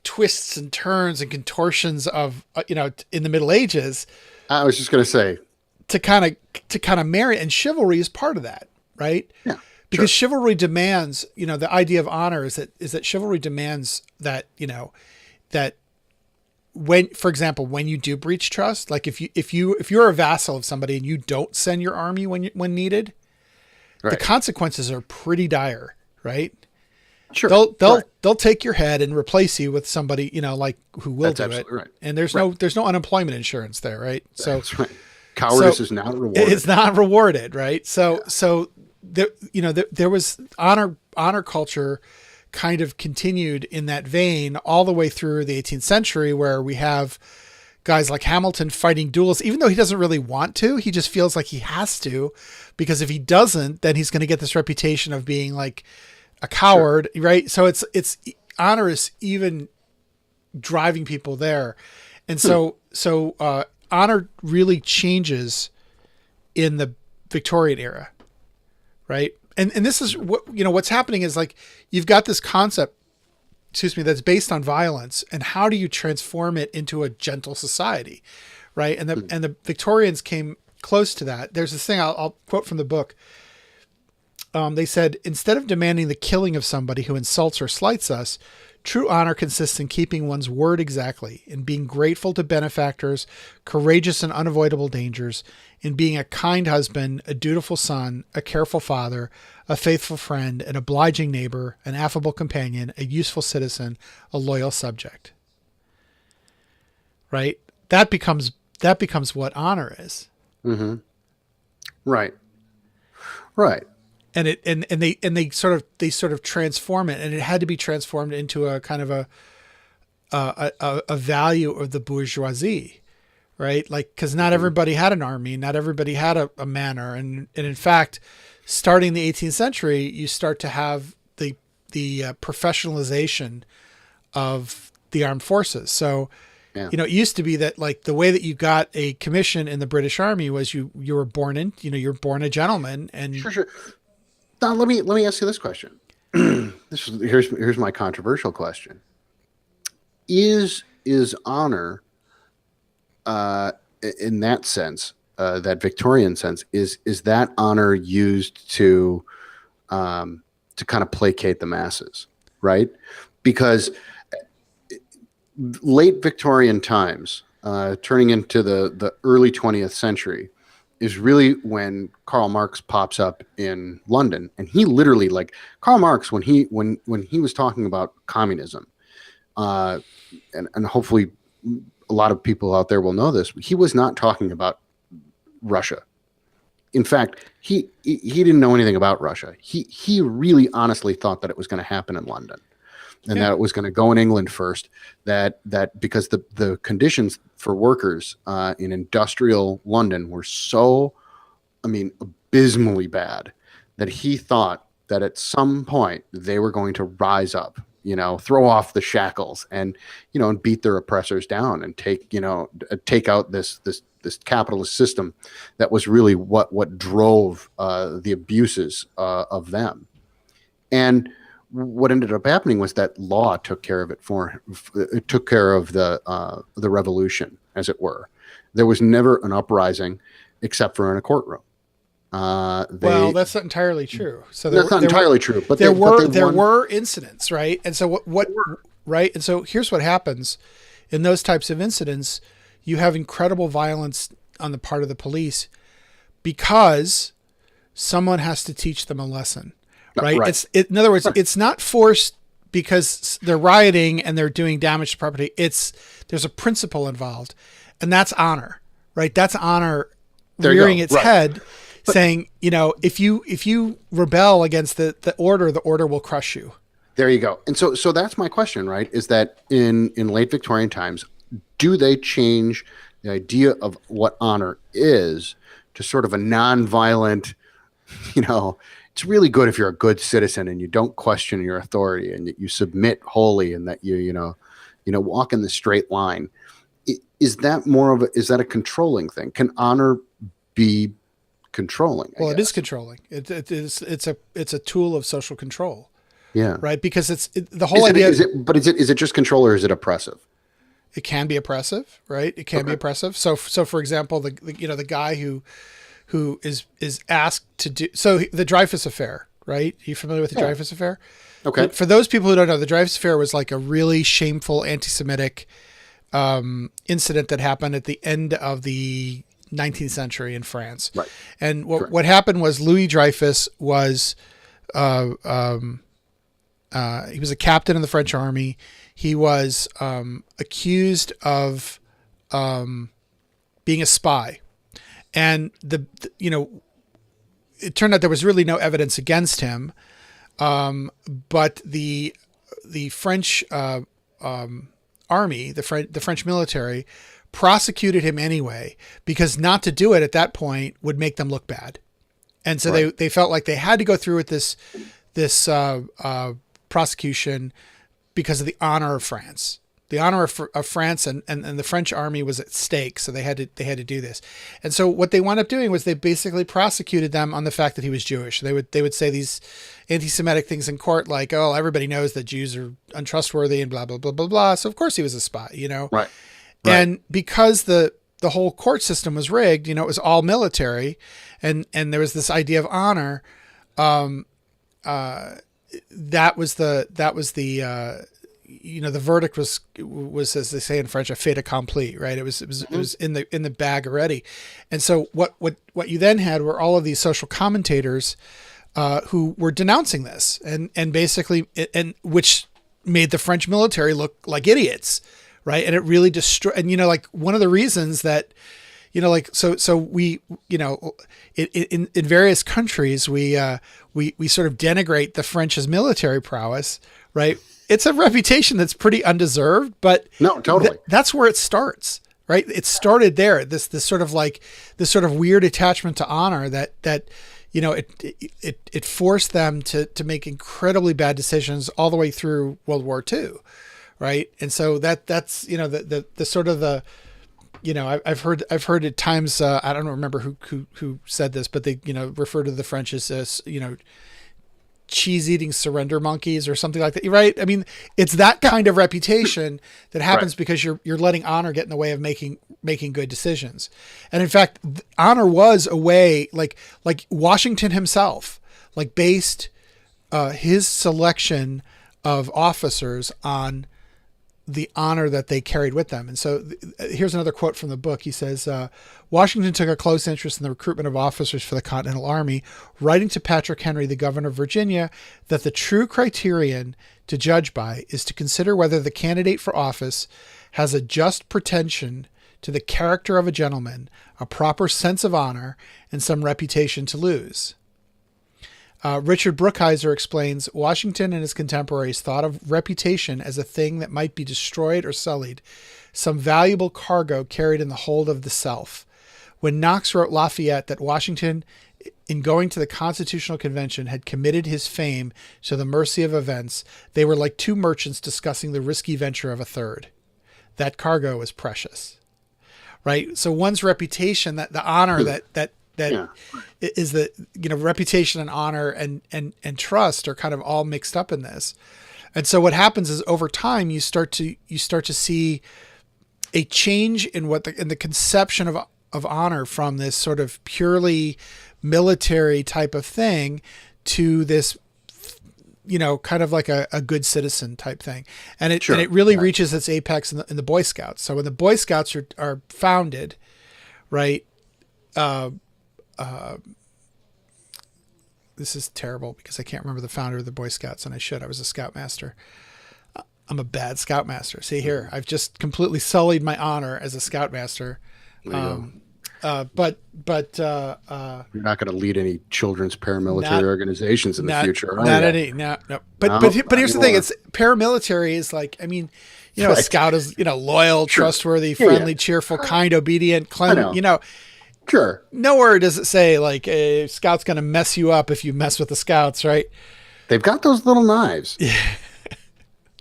S1: twists and turns and contortions of, in the Middle Ages.
S2: I was just going to say,
S1: to kind of marry, and chivalry is part of that, right?
S2: Yeah.
S1: Because chivalry demands, the idea of honor is that chivalry demands that, that when, for example, when you do breach trust, like if you're a vassal of somebody and you don't send your army when needed, the consequences are pretty dire, right?
S2: Sure.
S1: They'll take your head and replace you with somebody, like who will do it.
S2: Right.
S1: And there's no unemployment insurance there, right?
S2: That's right. Cowardice is not rewarded.
S1: It's not rewarded, right? So there was honor culture kind of continued in that vein all the way through the 18th century, where we have guys like Hamilton fighting duels, even though he doesn't really want to. He just feels like he has to, because if he doesn't, then he's going to get this reputation of being like a coward, right? So it's honor is even driving people there, and so honor really changes in the Victorian era. Right. And this is what, what's happening is like, you've got this concept, that's based on violence, and how do you transform it into a gentle society? Right. And the Victorians came close to that. There's this thing I'll quote from the book. They said, instead of demanding the killing of somebody who insults or slights us, true honor consists in keeping one's word exactly, in being grateful to benefactors, courageous in unavoidable dangers, in being a kind husband, a dutiful son, a careful father, a faithful friend, an obliging neighbor, an affable companion, a useful citizen, a loyal subject. Right? That becomes what honor is.
S2: Mm-hmm. Right. Right.
S1: And they sort of transform it, and it had to be transformed into a kind of a value of the bourgeoisie, right? Like, because not everybody had an army, not everybody had a manor, and in fact, starting in the 18th century, you start to have the professionalization of the armed forces. So, it used to be that like the way that you got a commission in the British Army was you were born in, you're born a gentleman, and
S2: sure. Now, let me ask you this question. Here's my controversial question. Is honor, in that sense, that Victorian sense, is that honor used to kind of placate the masses, right? Because late Victorian times, turning into the early 20th century, is really when Karl Marx pops up in London. And he literally, like, Karl Marx, when he was talking about communism, and hopefully a lot of people out there will know this. He was not talking about Russia. In fact, he didn't know anything about Russia. He really honestly thought that it was going to happen in London, and that it was going to go in England first. That because the conditions for workers in industrial London were so, abysmally bad, that he thought that at some point they were going to rise up, throw off the shackles and beat their oppressors down and take out this capitalist system that was really what drove the abuses of them. And what ended up happening was that law took care of it took care of the revolution, as it were. There was never an uprising except for in a courtroom.
S1: Well, that's not entirely true. So
S2: that's not entirely true, but
S1: there were incidents, right? And so what right? And so here's what happens in those types of incidents: you have incredible violence on the part of the police because someone has to teach them a lesson, right?
S2: Right.
S1: In other words, it's not forced because they're rioting and they're doing damage to property. There's a principle involved, and that's honor, right? That's honor rearing its head. Saying, if you rebel against the order will crush you.
S2: There you go. And so that's my question, right? Is that in late Victorian times, do they change the idea of what honor is to sort of a nonviolent, it's really good if you're a good citizen and you don't question your authority and that you submit wholly and that you walk in the straight line. Is that a controlling thing? Can honor be controlling?
S1: It is controlling. It's a tool of social control.
S2: Yeah.
S1: Right. Because the whole idea.
S2: Is it just control or is it oppressive?
S1: It can be oppressive, right? It can be oppressive. So for example, the guy who is asked to do the Dreyfus Affair, right? Are you familiar with the Dreyfus Affair?
S2: Okay.
S1: For those people who don't know, the Dreyfus Affair was like a really shameful anti-Semitic incident that happened at the end of the 19th century in France.
S2: Right.
S1: And what happened was Louis Dreyfus was he was a captain in the French army. He was accused of being a spy, and it turned out there was really no evidence against him. But the French army, the French military, prosecuted him anyway, because not to do it at that point would make them look bad. And so they felt like they had to go through with this prosecution because of the honor of France. The honor of France and the French army was at stake, so they had to do this. And so what they wound up doing was they basically prosecuted them on the fact that he was Jewish. They would say these anti-Semitic things in court, like, oh, everybody knows that Jews are untrustworthy and blah blah blah blah blah. So of course he was a spy,
S2: Right.
S1: And because the whole court system was rigged, it was all military, and there was this idea of honor. That was the the verdict was, as they say in French, a fait accompli, right? It was in the bag already. And so what you then had were all of these social commentators who were denouncing this and basically which made the French military look like idiots. Right. And it really destroyed. And, like one of the reasons that, so we, in various countries, we sort of denigrate the French's military prowess. Right. It's a reputation that's pretty undeserved, but
S2: no, totally.
S1: That's where it starts. Right. It started there. This sort of weird attachment to honor that it forced them to make incredibly bad decisions all the way through World War II. Right. And so that's, the sort of the, I've heard at times, I don't remember who said this, but they, refer to the French as, cheese eating surrender monkeys or something like that. Right. I mean, it's that kind of reputation that happens because you're letting honor get in the way of making good decisions. And in fact, honor was a way like Washington himself, based his selection of officers on the honor that they carried with them. And so here's another quote from the book. He says, Washington took a close interest in the recruitment of officers for the Continental Army, writing to Patrick Henry, the governor of Virginia, that the true criterion to judge by is to consider whether the candidate for office has a just pretension to the character of a gentleman, a proper sense of honor, and some reputation to lose. Richard Brookhiser explains, Washington and his contemporaries thought of reputation as a thing that might be destroyed or sullied, some valuable cargo carried in the hold of the self. When Knox wrote Lafayette that Washington, in going to the Constitutional Convention, had committed his fame to the mercy of events, they were like two merchants discussing the risky venture of a third. That cargo was precious. Right? So one's reputation, that the honor that is the, reputation and honor and trust are kind of all mixed up in this. And so what happens is over time you start to see a change in in the conception of honor from this sort of purely military type of thing to this, kind of like a good citizen type thing. And it really reaches its apex in the Boy Scouts. So when the Boy Scouts are founded, right, this is terrible because I can't remember the founder of the Boy Scouts, and I should. I was a Scoutmaster. I'm a bad Scoutmaster. See here, I've just completely sullied my honor as a Scoutmaster. But
S2: you're not going to lead any children's paramilitary organizations in the future.
S1: Not any. No. But here's the thing: it's paramilitary is like, I mean, a Scout is loyal, trustworthy, friendly, cheerful, kind, obedient, clean.
S2: Sure.
S1: Nowhere does it say like a Scout's going to mess you up if you mess with the Scouts, right?
S2: They've got those little knives.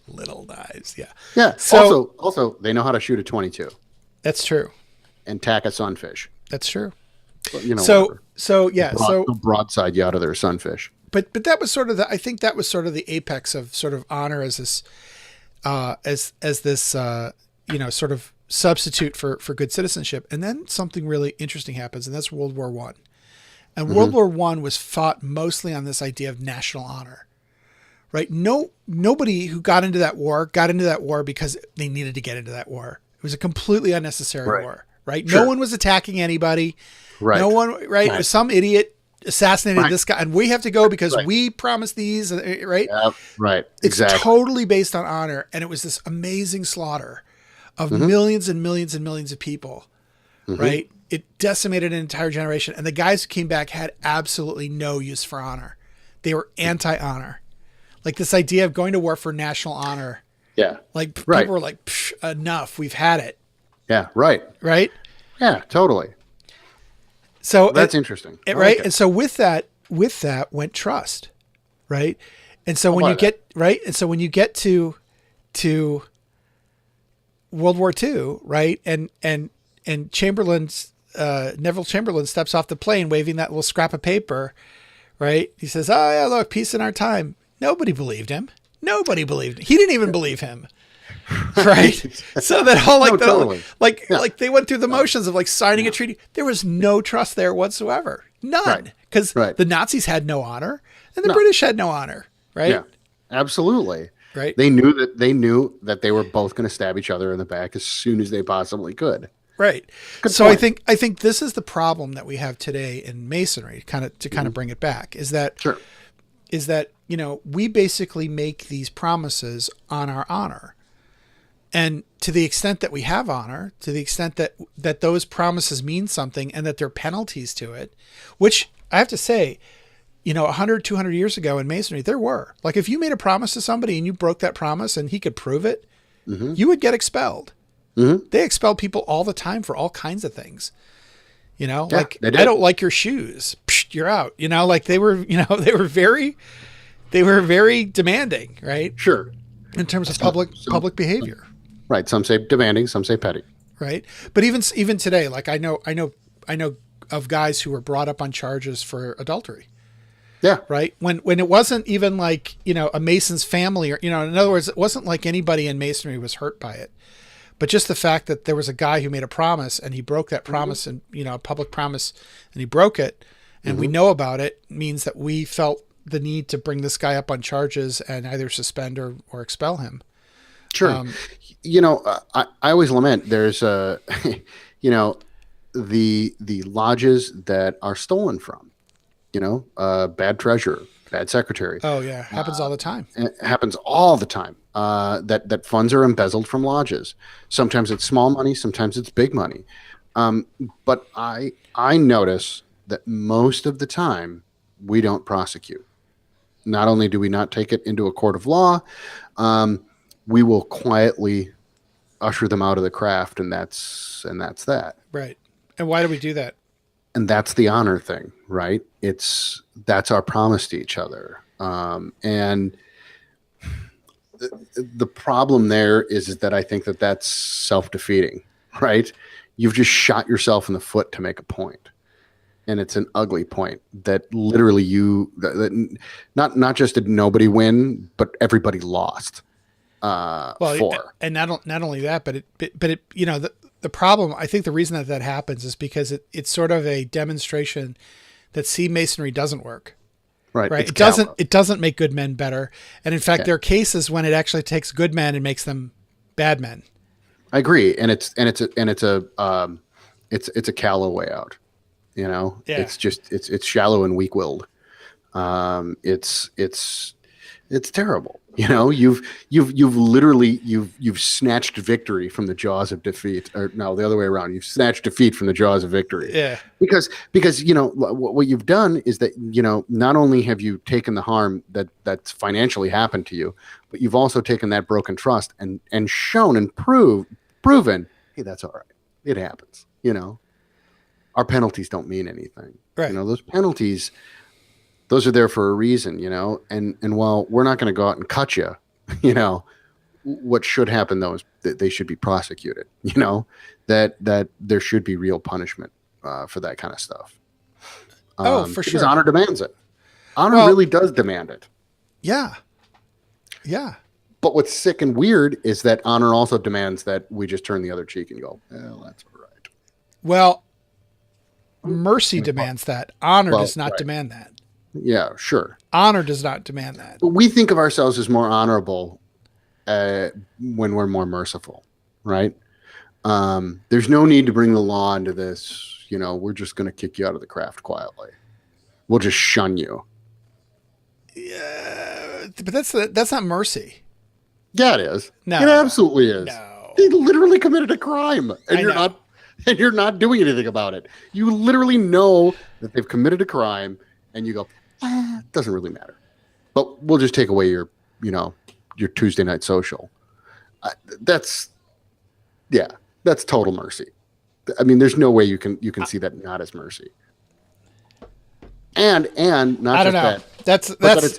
S1: Little knives, yeah.
S2: Yeah. So also they know how to shoot a .22.
S1: That's true.
S2: And tack a sunfish.
S1: That's true.
S2: But,
S1: the
S2: broadside you out of their sunfish.
S1: But that was sort of I think that was sort of the apex of sort of honor as this, sort of substitute for good citizenship. And then something really interesting happens, and that's World War I. And World War I was fought mostly on this idea of national honor, right? Nobody who got into that war because they needed to get into that war. It was a completely unnecessary war, right? Sure. No one was attacking anybody.
S2: Right.
S1: No one, right? It was some idiot assassinated this guy, and we have to go because we promised these, right?
S2: Yep. Right.
S1: It's totally based on honor. And it was this amazing slaughter of millions and millions and millions of people, right? It decimated an entire generation. And the guys who came back had absolutely no use for honor. They were anti-honor. Like this idea of going to war for national honor.
S2: Yeah.
S1: Like people were like, enough, we've had it.
S2: Yeah. Right.
S1: Right.
S2: Yeah, totally.
S1: So
S2: that's interesting.
S1: Right. And so with that went trust. Right. And so when you get, right. And so when you get to World War II, right. And Chamberlain's, Neville Chamberlain steps off the plane waving that little scrap of paper. Right. He says, oh yeah, look, peace in our time. Nobody believed him. Nobody believed him. He didn't even believe him. Right. So that whole like they went through the motions of like signing a treaty. There was no trust there whatsoever. None. Because the Nazis had no honor and the British had no honor. Right. Yeah,
S2: absolutely.
S1: Right.
S2: They knew that they were both going to stab each other in the back as soon as they possibly could.
S1: Right.
S2: Good
S1: so
S2: point.
S1: I think this is the problem that we have today in Masonry, kind of bring it back, is that we basically make these promises on our honor. And to the extent that we have honor, to the extent that those promises mean something and that there are penalties to it, which I have to say, 100, 200 years ago in Masonry, there were. Like if you made a promise to somebody and you broke that promise and he could prove it, you would get expelled. They expelled people all the time for all kinds of things. Like I don't like your shoes. Psh, you're out. Like they were very demanding, right?
S2: Sure.
S1: In terms of public behavior.
S2: Right. Some say demanding, some say petty.
S1: Right. But even today, like I know of guys who were brought up on charges for adultery.
S2: Yeah.
S1: Right. When it wasn't even like, a Mason's family or, in other words, it wasn't like anybody in Masonry was hurt by it. But just the fact that there was a guy who made a promise and he broke that promise and, a public promise and he broke it and we know about it means that we felt the need to bring this guy up on charges and either suspend or expel him.
S2: Sure. I always lament there's the lodges that are stolen from, bad treasurer, bad secretary.
S1: Oh yeah. Happens all the time.
S2: It happens all the time. that funds are embezzled from lodges. Sometimes it's small money, sometimes it's big money. But I notice that most of the time we don't prosecute. Not only do we not take it into a court of law, we will quietly usher them out of the craft, and that's that.
S1: Right. And why do we do that?
S2: And that's the honor thing, right? That's our promise to each other. And the problem there is that I think that that's self-defeating, right? You've just shot yourself in the foot to make a point. And it's an ugly point that literally not just did nobody win, but everybody lost.
S1: And not only that, but it the problem, I think the reason that happens is because it's sort of a demonstration that Freemasonry doesn't work.
S2: Right.
S1: It doesn't make good men better. And in fact, there are cases when it actually takes good men and makes them bad men.
S2: I agree. And it's a callow way out. It's just, it's shallow and weak-willed. It's terrible. You've literally snatched victory from the jaws of defeat, or no, the other way around. You've snatched defeat from the jaws of victory.
S1: Yeah.
S2: Because what you've done is that not only have you taken the harm that's financially happened to you, but you've also taken that broken trust and shown and proven, hey, that's all right. It happens. Our penalties don't mean anything.
S1: Right.
S2: Those penalties, those are there for a reason, and while we're not going to go out and cut you, what should happen though is that they should be prosecuted, that there should be real punishment for that kind of stuff.
S1: For sure.
S2: Because honor demands it. Honor really does demand it.
S1: Yeah. Yeah.
S2: But what's sick and weird is that honor also demands that we just turn the other cheek and go, well, that's all right.
S1: Well, mercy demands that. Honor does not demand that.
S2: Yeah, sure.
S1: Honor does not demand that.
S2: But we think of ourselves as more honorable when we're more merciful, right? There's no need to bring the law into this. We're just going to kick you out of the craft quietly. We'll just shun you.
S1: Yeah, but that's not mercy.
S2: Yeah, it is.
S1: No,
S2: it absolutely is.
S1: No.
S2: They literally committed a crime, and you're not doing anything about it. You literally know that they've committed a crime, and you go, it doesn't really matter. But we'll just take away your Tuesday night social. That's total mercy. I mean, there's no way you can see that not as mercy. And not
S1: I don't
S2: just
S1: know.
S2: that.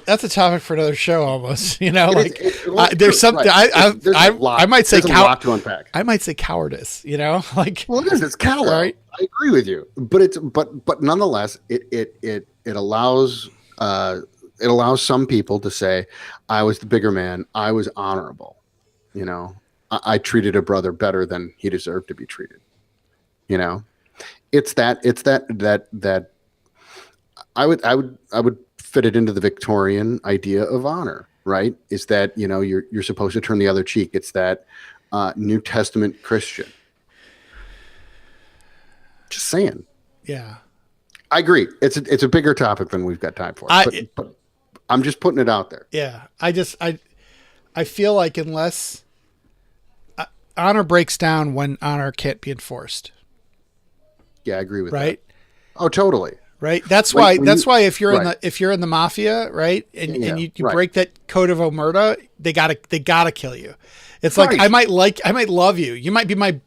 S1: That's a topic for another show almost.
S2: There's
S1: something I might say.
S2: There's a lot to unpack.
S1: I might say cowardice.
S2: Well, it is. It's callow.
S1: Right?
S2: I agree with you, but nonetheless, it allows some people to say, I was the bigger man. I was honorable. I treated a brother better than he deserved to be treated. It's that I would fit it into the Victorian idea of honor, right? Is that, you're supposed to turn the other cheek. It's that New Testament Christian. Just saying.
S1: Yeah.
S2: I agree. It's a bigger topic than we've got time for. But I'm just putting it out there.
S1: Yeah. I feel like unless honor breaks down when honor can't be enforced.
S2: Yeah, I agree with
S1: right?
S2: that. Oh, totally.
S1: Right. That's why if you're in the mafia, right, and you break that code of omerta, they gotta kill you. It's like I might love you. You might be my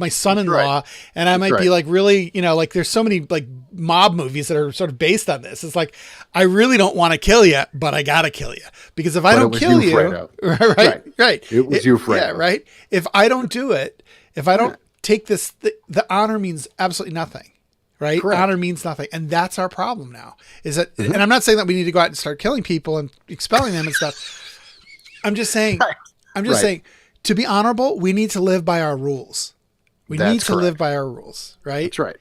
S1: son-in-law, and I might be like really, like there's so many like mob movies that are sort of based on this. It's like I really don't want to kill you, but I gotta kill you because if I don't kill you, right,
S2: it was you, Fredo.
S1: Yeah, right. If I don't do it, if I don't take this, the honor means absolutely nothing. Right. Correct. Honor means nothing. And that's our problem now is that, and I'm not saying that we need to go out and start killing people and expelling them and stuff. I'm just saying, saying to be honorable, we need to live by our rules. We need to live by our rules. Right.
S2: That's right.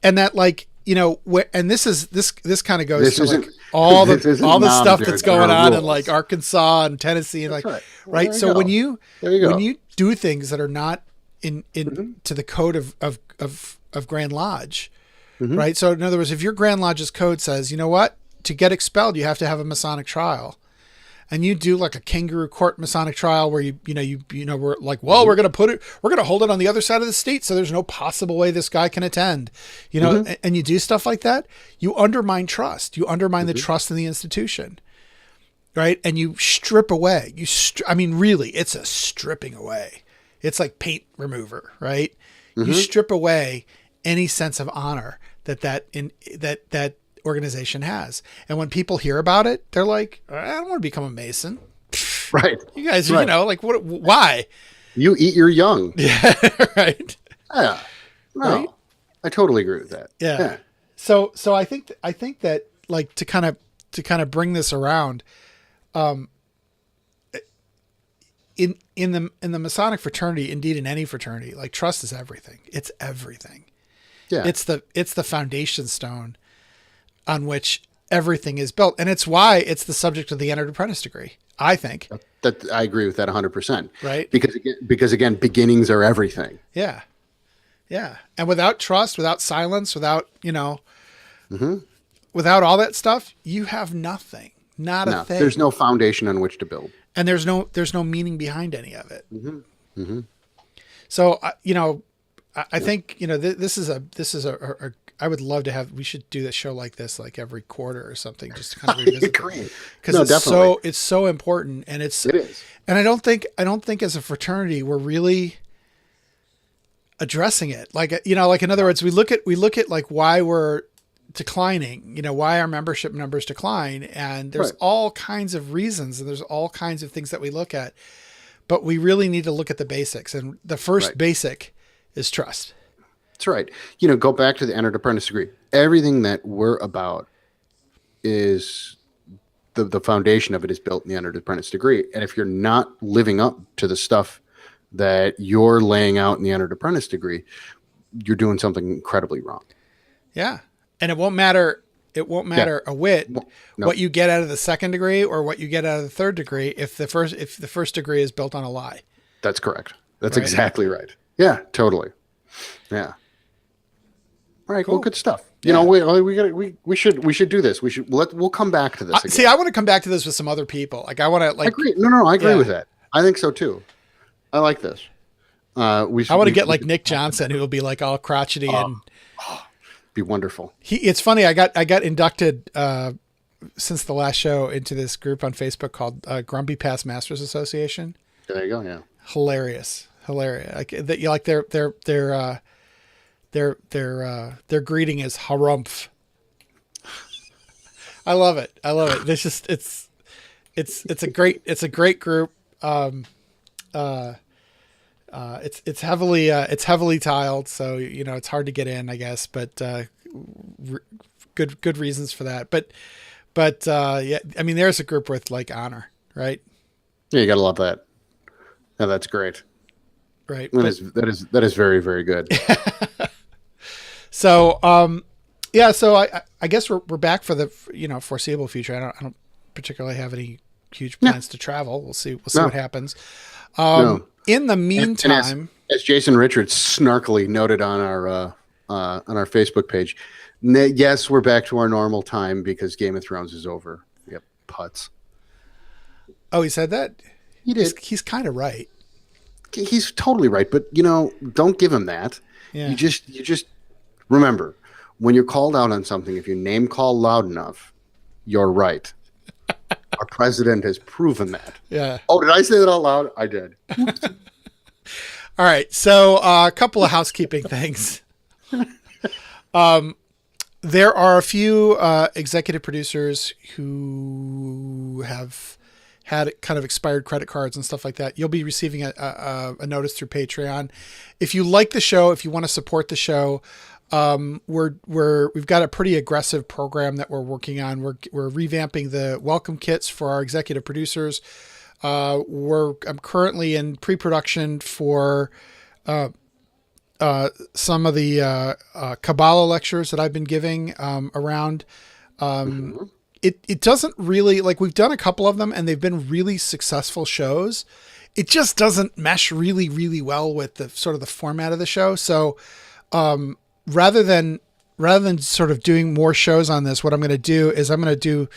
S1: And that like, and this kind of goes to like all the stuff that's going on in like Arkansas and Tennessee and right. So when you do things that are not in to the code of Grand Lodge, right? So in other words, if your Grand Lodge's code says, you know what, to get expelled, you have to have a Masonic trial. and you do like a kangaroo court Masonic trial where we're like, well, we're going to hold it on the other side of the state. So there's no possible way this guy can attend, and you do stuff like that. You undermine trust. You undermine the trust in the institution. Right. And you strip away, really, it's a stripping away. It's like paint remover, right? You strip away any sense of honor that organization has. And when people hear about it, they're like, I don't want to become a Mason.
S2: Right.
S1: You guys, like what, why?
S2: You eat your young.
S1: Yeah. Right.
S2: Yeah. No, right? I totally agree with that.
S1: Yeah. So I think that like to kind of bring this around, in the Masonic fraternity, indeed in any fraternity, like trust is everything. It's everything. Yeah. It's the foundation stone on which everything is built. And it's why it's the subject of the entered apprentice degree, I think.
S2: That I agree with that 100%.
S1: Right.
S2: Because again, beginnings are everything.
S1: Yeah. Yeah. And without trust, without silence, without, without all that stuff, you have nothing. Not a thing.
S2: There's no foundation on which to build.
S1: And there's no meaning behind any of it. So, I think, this is a I would love to have, we should do a show like this, like every quarter or something, just to kind of revisit it. Because it's so important. And it is. And I don't think as a fraternity, we're really addressing it. Like, like in other words, we look at like why we're declining, why our membership numbers decline. And there's all kinds of reasons, and there's all kinds of things that we look at, but we really need to look at the basics. And the first basic is trust.
S2: That's right. Go back to the entered apprentice degree. Everything that we're about is the foundation of it is built in the entered apprentice degree. And if you're not living up to the stuff that you're laying out in the entered apprentice degree, you're doing something incredibly wrong.
S1: Yeah. And it won't matter a whit what you get out of the second degree or what you get out of the third degree if the first degree is built on a lie.
S2: That's correct. That's exactly right. Yeah, totally. Yeah. All right. Cool. Well, good stuff. We should do this. We'll come back to this again.
S1: See, I want to come back to this with some other people. Like I want to like.
S2: I agree. No, I agree with that. I think so too. I like this. I
S1: want to get like Nick Johnson, who will be like all crotchety and.
S2: Be wonderful.
S1: It's funny. I got inducted since the last show into this group on Facebook called Grumpy Past Masters Association.
S2: There you go. Yeah.
S1: Hilarious. Like that. You like their greeting is harumph. I love it. There's just it's a great group. It's heavily tiled, so it's hard to get in, I guess, but good reasons for that. But yeah, I mean, there's a group with like honor, right?
S2: Yeah, you gotta love that. Yeah, that's great.
S1: Right.
S2: That is very, very good.
S1: So so I guess we're back for the foreseeable future. I don't particularly have any huge plans to travel. We'll see what happens. In the meantime,
S2: as Jason Richards snarkily noted on our Facebook page, yes, we're back to our normal time because Game of Thrones is over. Yep, putz.
S1: Oh, he said that?
S2: He did.
S1: He's kind of right.
S2: He's totally right, but don't give him that.
S1: Yeah.
S2: You just remember, when you're called out on something, if you name call loud enough, you're right. Our president has proven that.
S1: Yeah.
S2: Oh, did I say that out loud? I did.
S1: All right. So a couple of housekeeping things. There are a few executive producers who have had kind of expired credit cards and stuff like that. You'll be receiving a notice through Patreon. If you like the show, if you want to support the show, we've got a pretty aggressive program that we're working on. We're revamping the welcome kits for our executive producers. I'm currently in pre-production for some of the Kabbalah lectures that I've been giving around. It doesn't really, like, we've done a couple of them and they've been really successful shows. It just doesn't mesh really, really well with the sort of the format of the show. So rather than sort of doing more shows on this, what I'm going to do is I'm going to do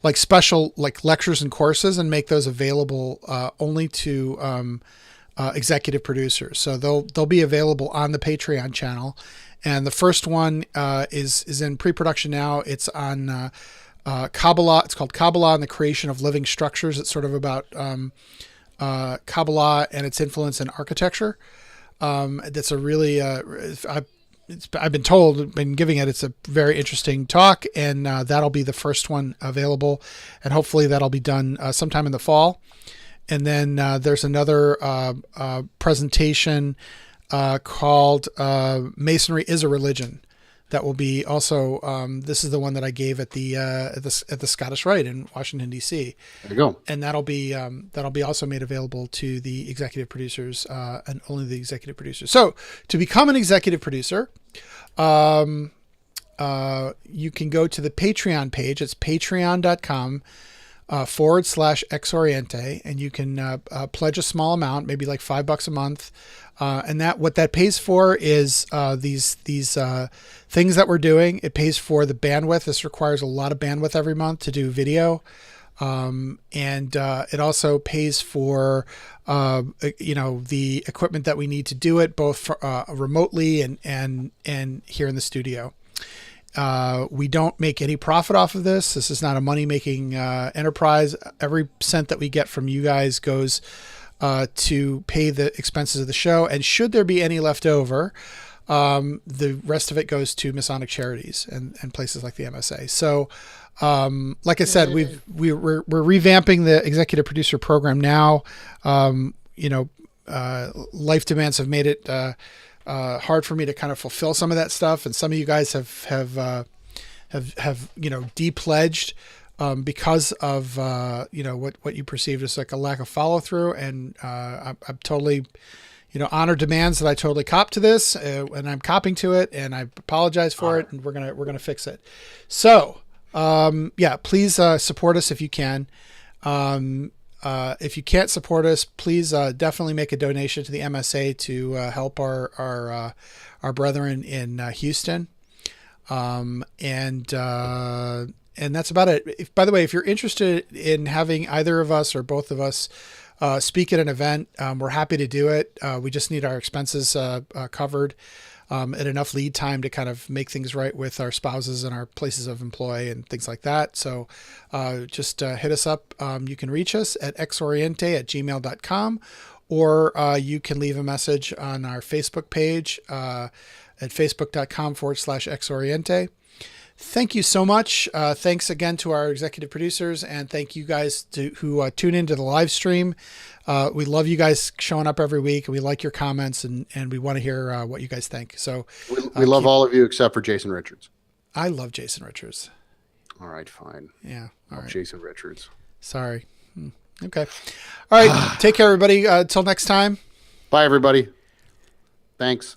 S1: like special like lectures and courses and make those available only to executive producers. So they'll be available on the Patreon channel. And the first one is in pre-production now. It's on Kabbalah. It's called Kabbalah and the Creation of Living Structures. It's sort of about Kabbalah and its influence in architecture. That's a really, I've been told, been giving it, it's a very interesting talk, and that'll be the first one available. And hopefully that'll be done sometime in the fall. And then there's another presentation called Masonry is a Religion. That will be also. This is the one that I gave at the Scottish Rite in Washington D.C.
S2: There you go.
S1: And that'll be also made available to the executive producers and only the executive producers. So to become an executive producer, you can go to the Patreon page. It's patreon.com /X-Oriente, and you can pledge a small amount, maybe like $5 a month. And what that pays for is these things that we're doing. It pays for the bandwidth. This requires a lot of bandwidth every month to do video. And it also pays for, the equipment that we need to do it, both remotely and here in the studio. We don't make any profit off of this. This is not a money-making enterprise. Every cent that we get from you guys goes to pay the expenses of the show. And should there be any left over, the rest of it goes to Masonic charities and places like the MSA. So, like I said, we're revamping the executive producer program now. Life demands have made it hard for me to kind of fulfill some of that stuff, and some of you guys have de-pledged because of what you perceived as like a lack of follow through, and I'm totally honor demands that I totally cop to this, and I'm copping to it, and I apologize for it, and we're gonna fix it. So please support us if you can. If you can't support us, please definitely make a donation to the MSA to help our brethren in Houston. And that's about it. By the way, if you're interested in having either of us or both of us speak at an event, we're happy to do it. We just need our expenses covered and enough lead time to kind of make things right with our spouses and our places of employ and things like that. So just hit us up. You can reach us at xoriente@gmail.com, or you can leave a message on our Facebook page at facebook.com/X-Oriente. Thank you so much. Thanks again to our executive producers, and thank you guys who tune into the live stream. We love you guys showing up every week, and we like your comments, and we want to hear what you guys think. So
S2: we love all of you except for Jason Richards.
S1: I love Jason Richards.
S2: All right, fine.
S1: Yeah. All right.
S2: Jason Richards.
S1: Sorry. Okay. All right. Take care, everybody. Till next time.
S2: Bye, everybody. Thanks.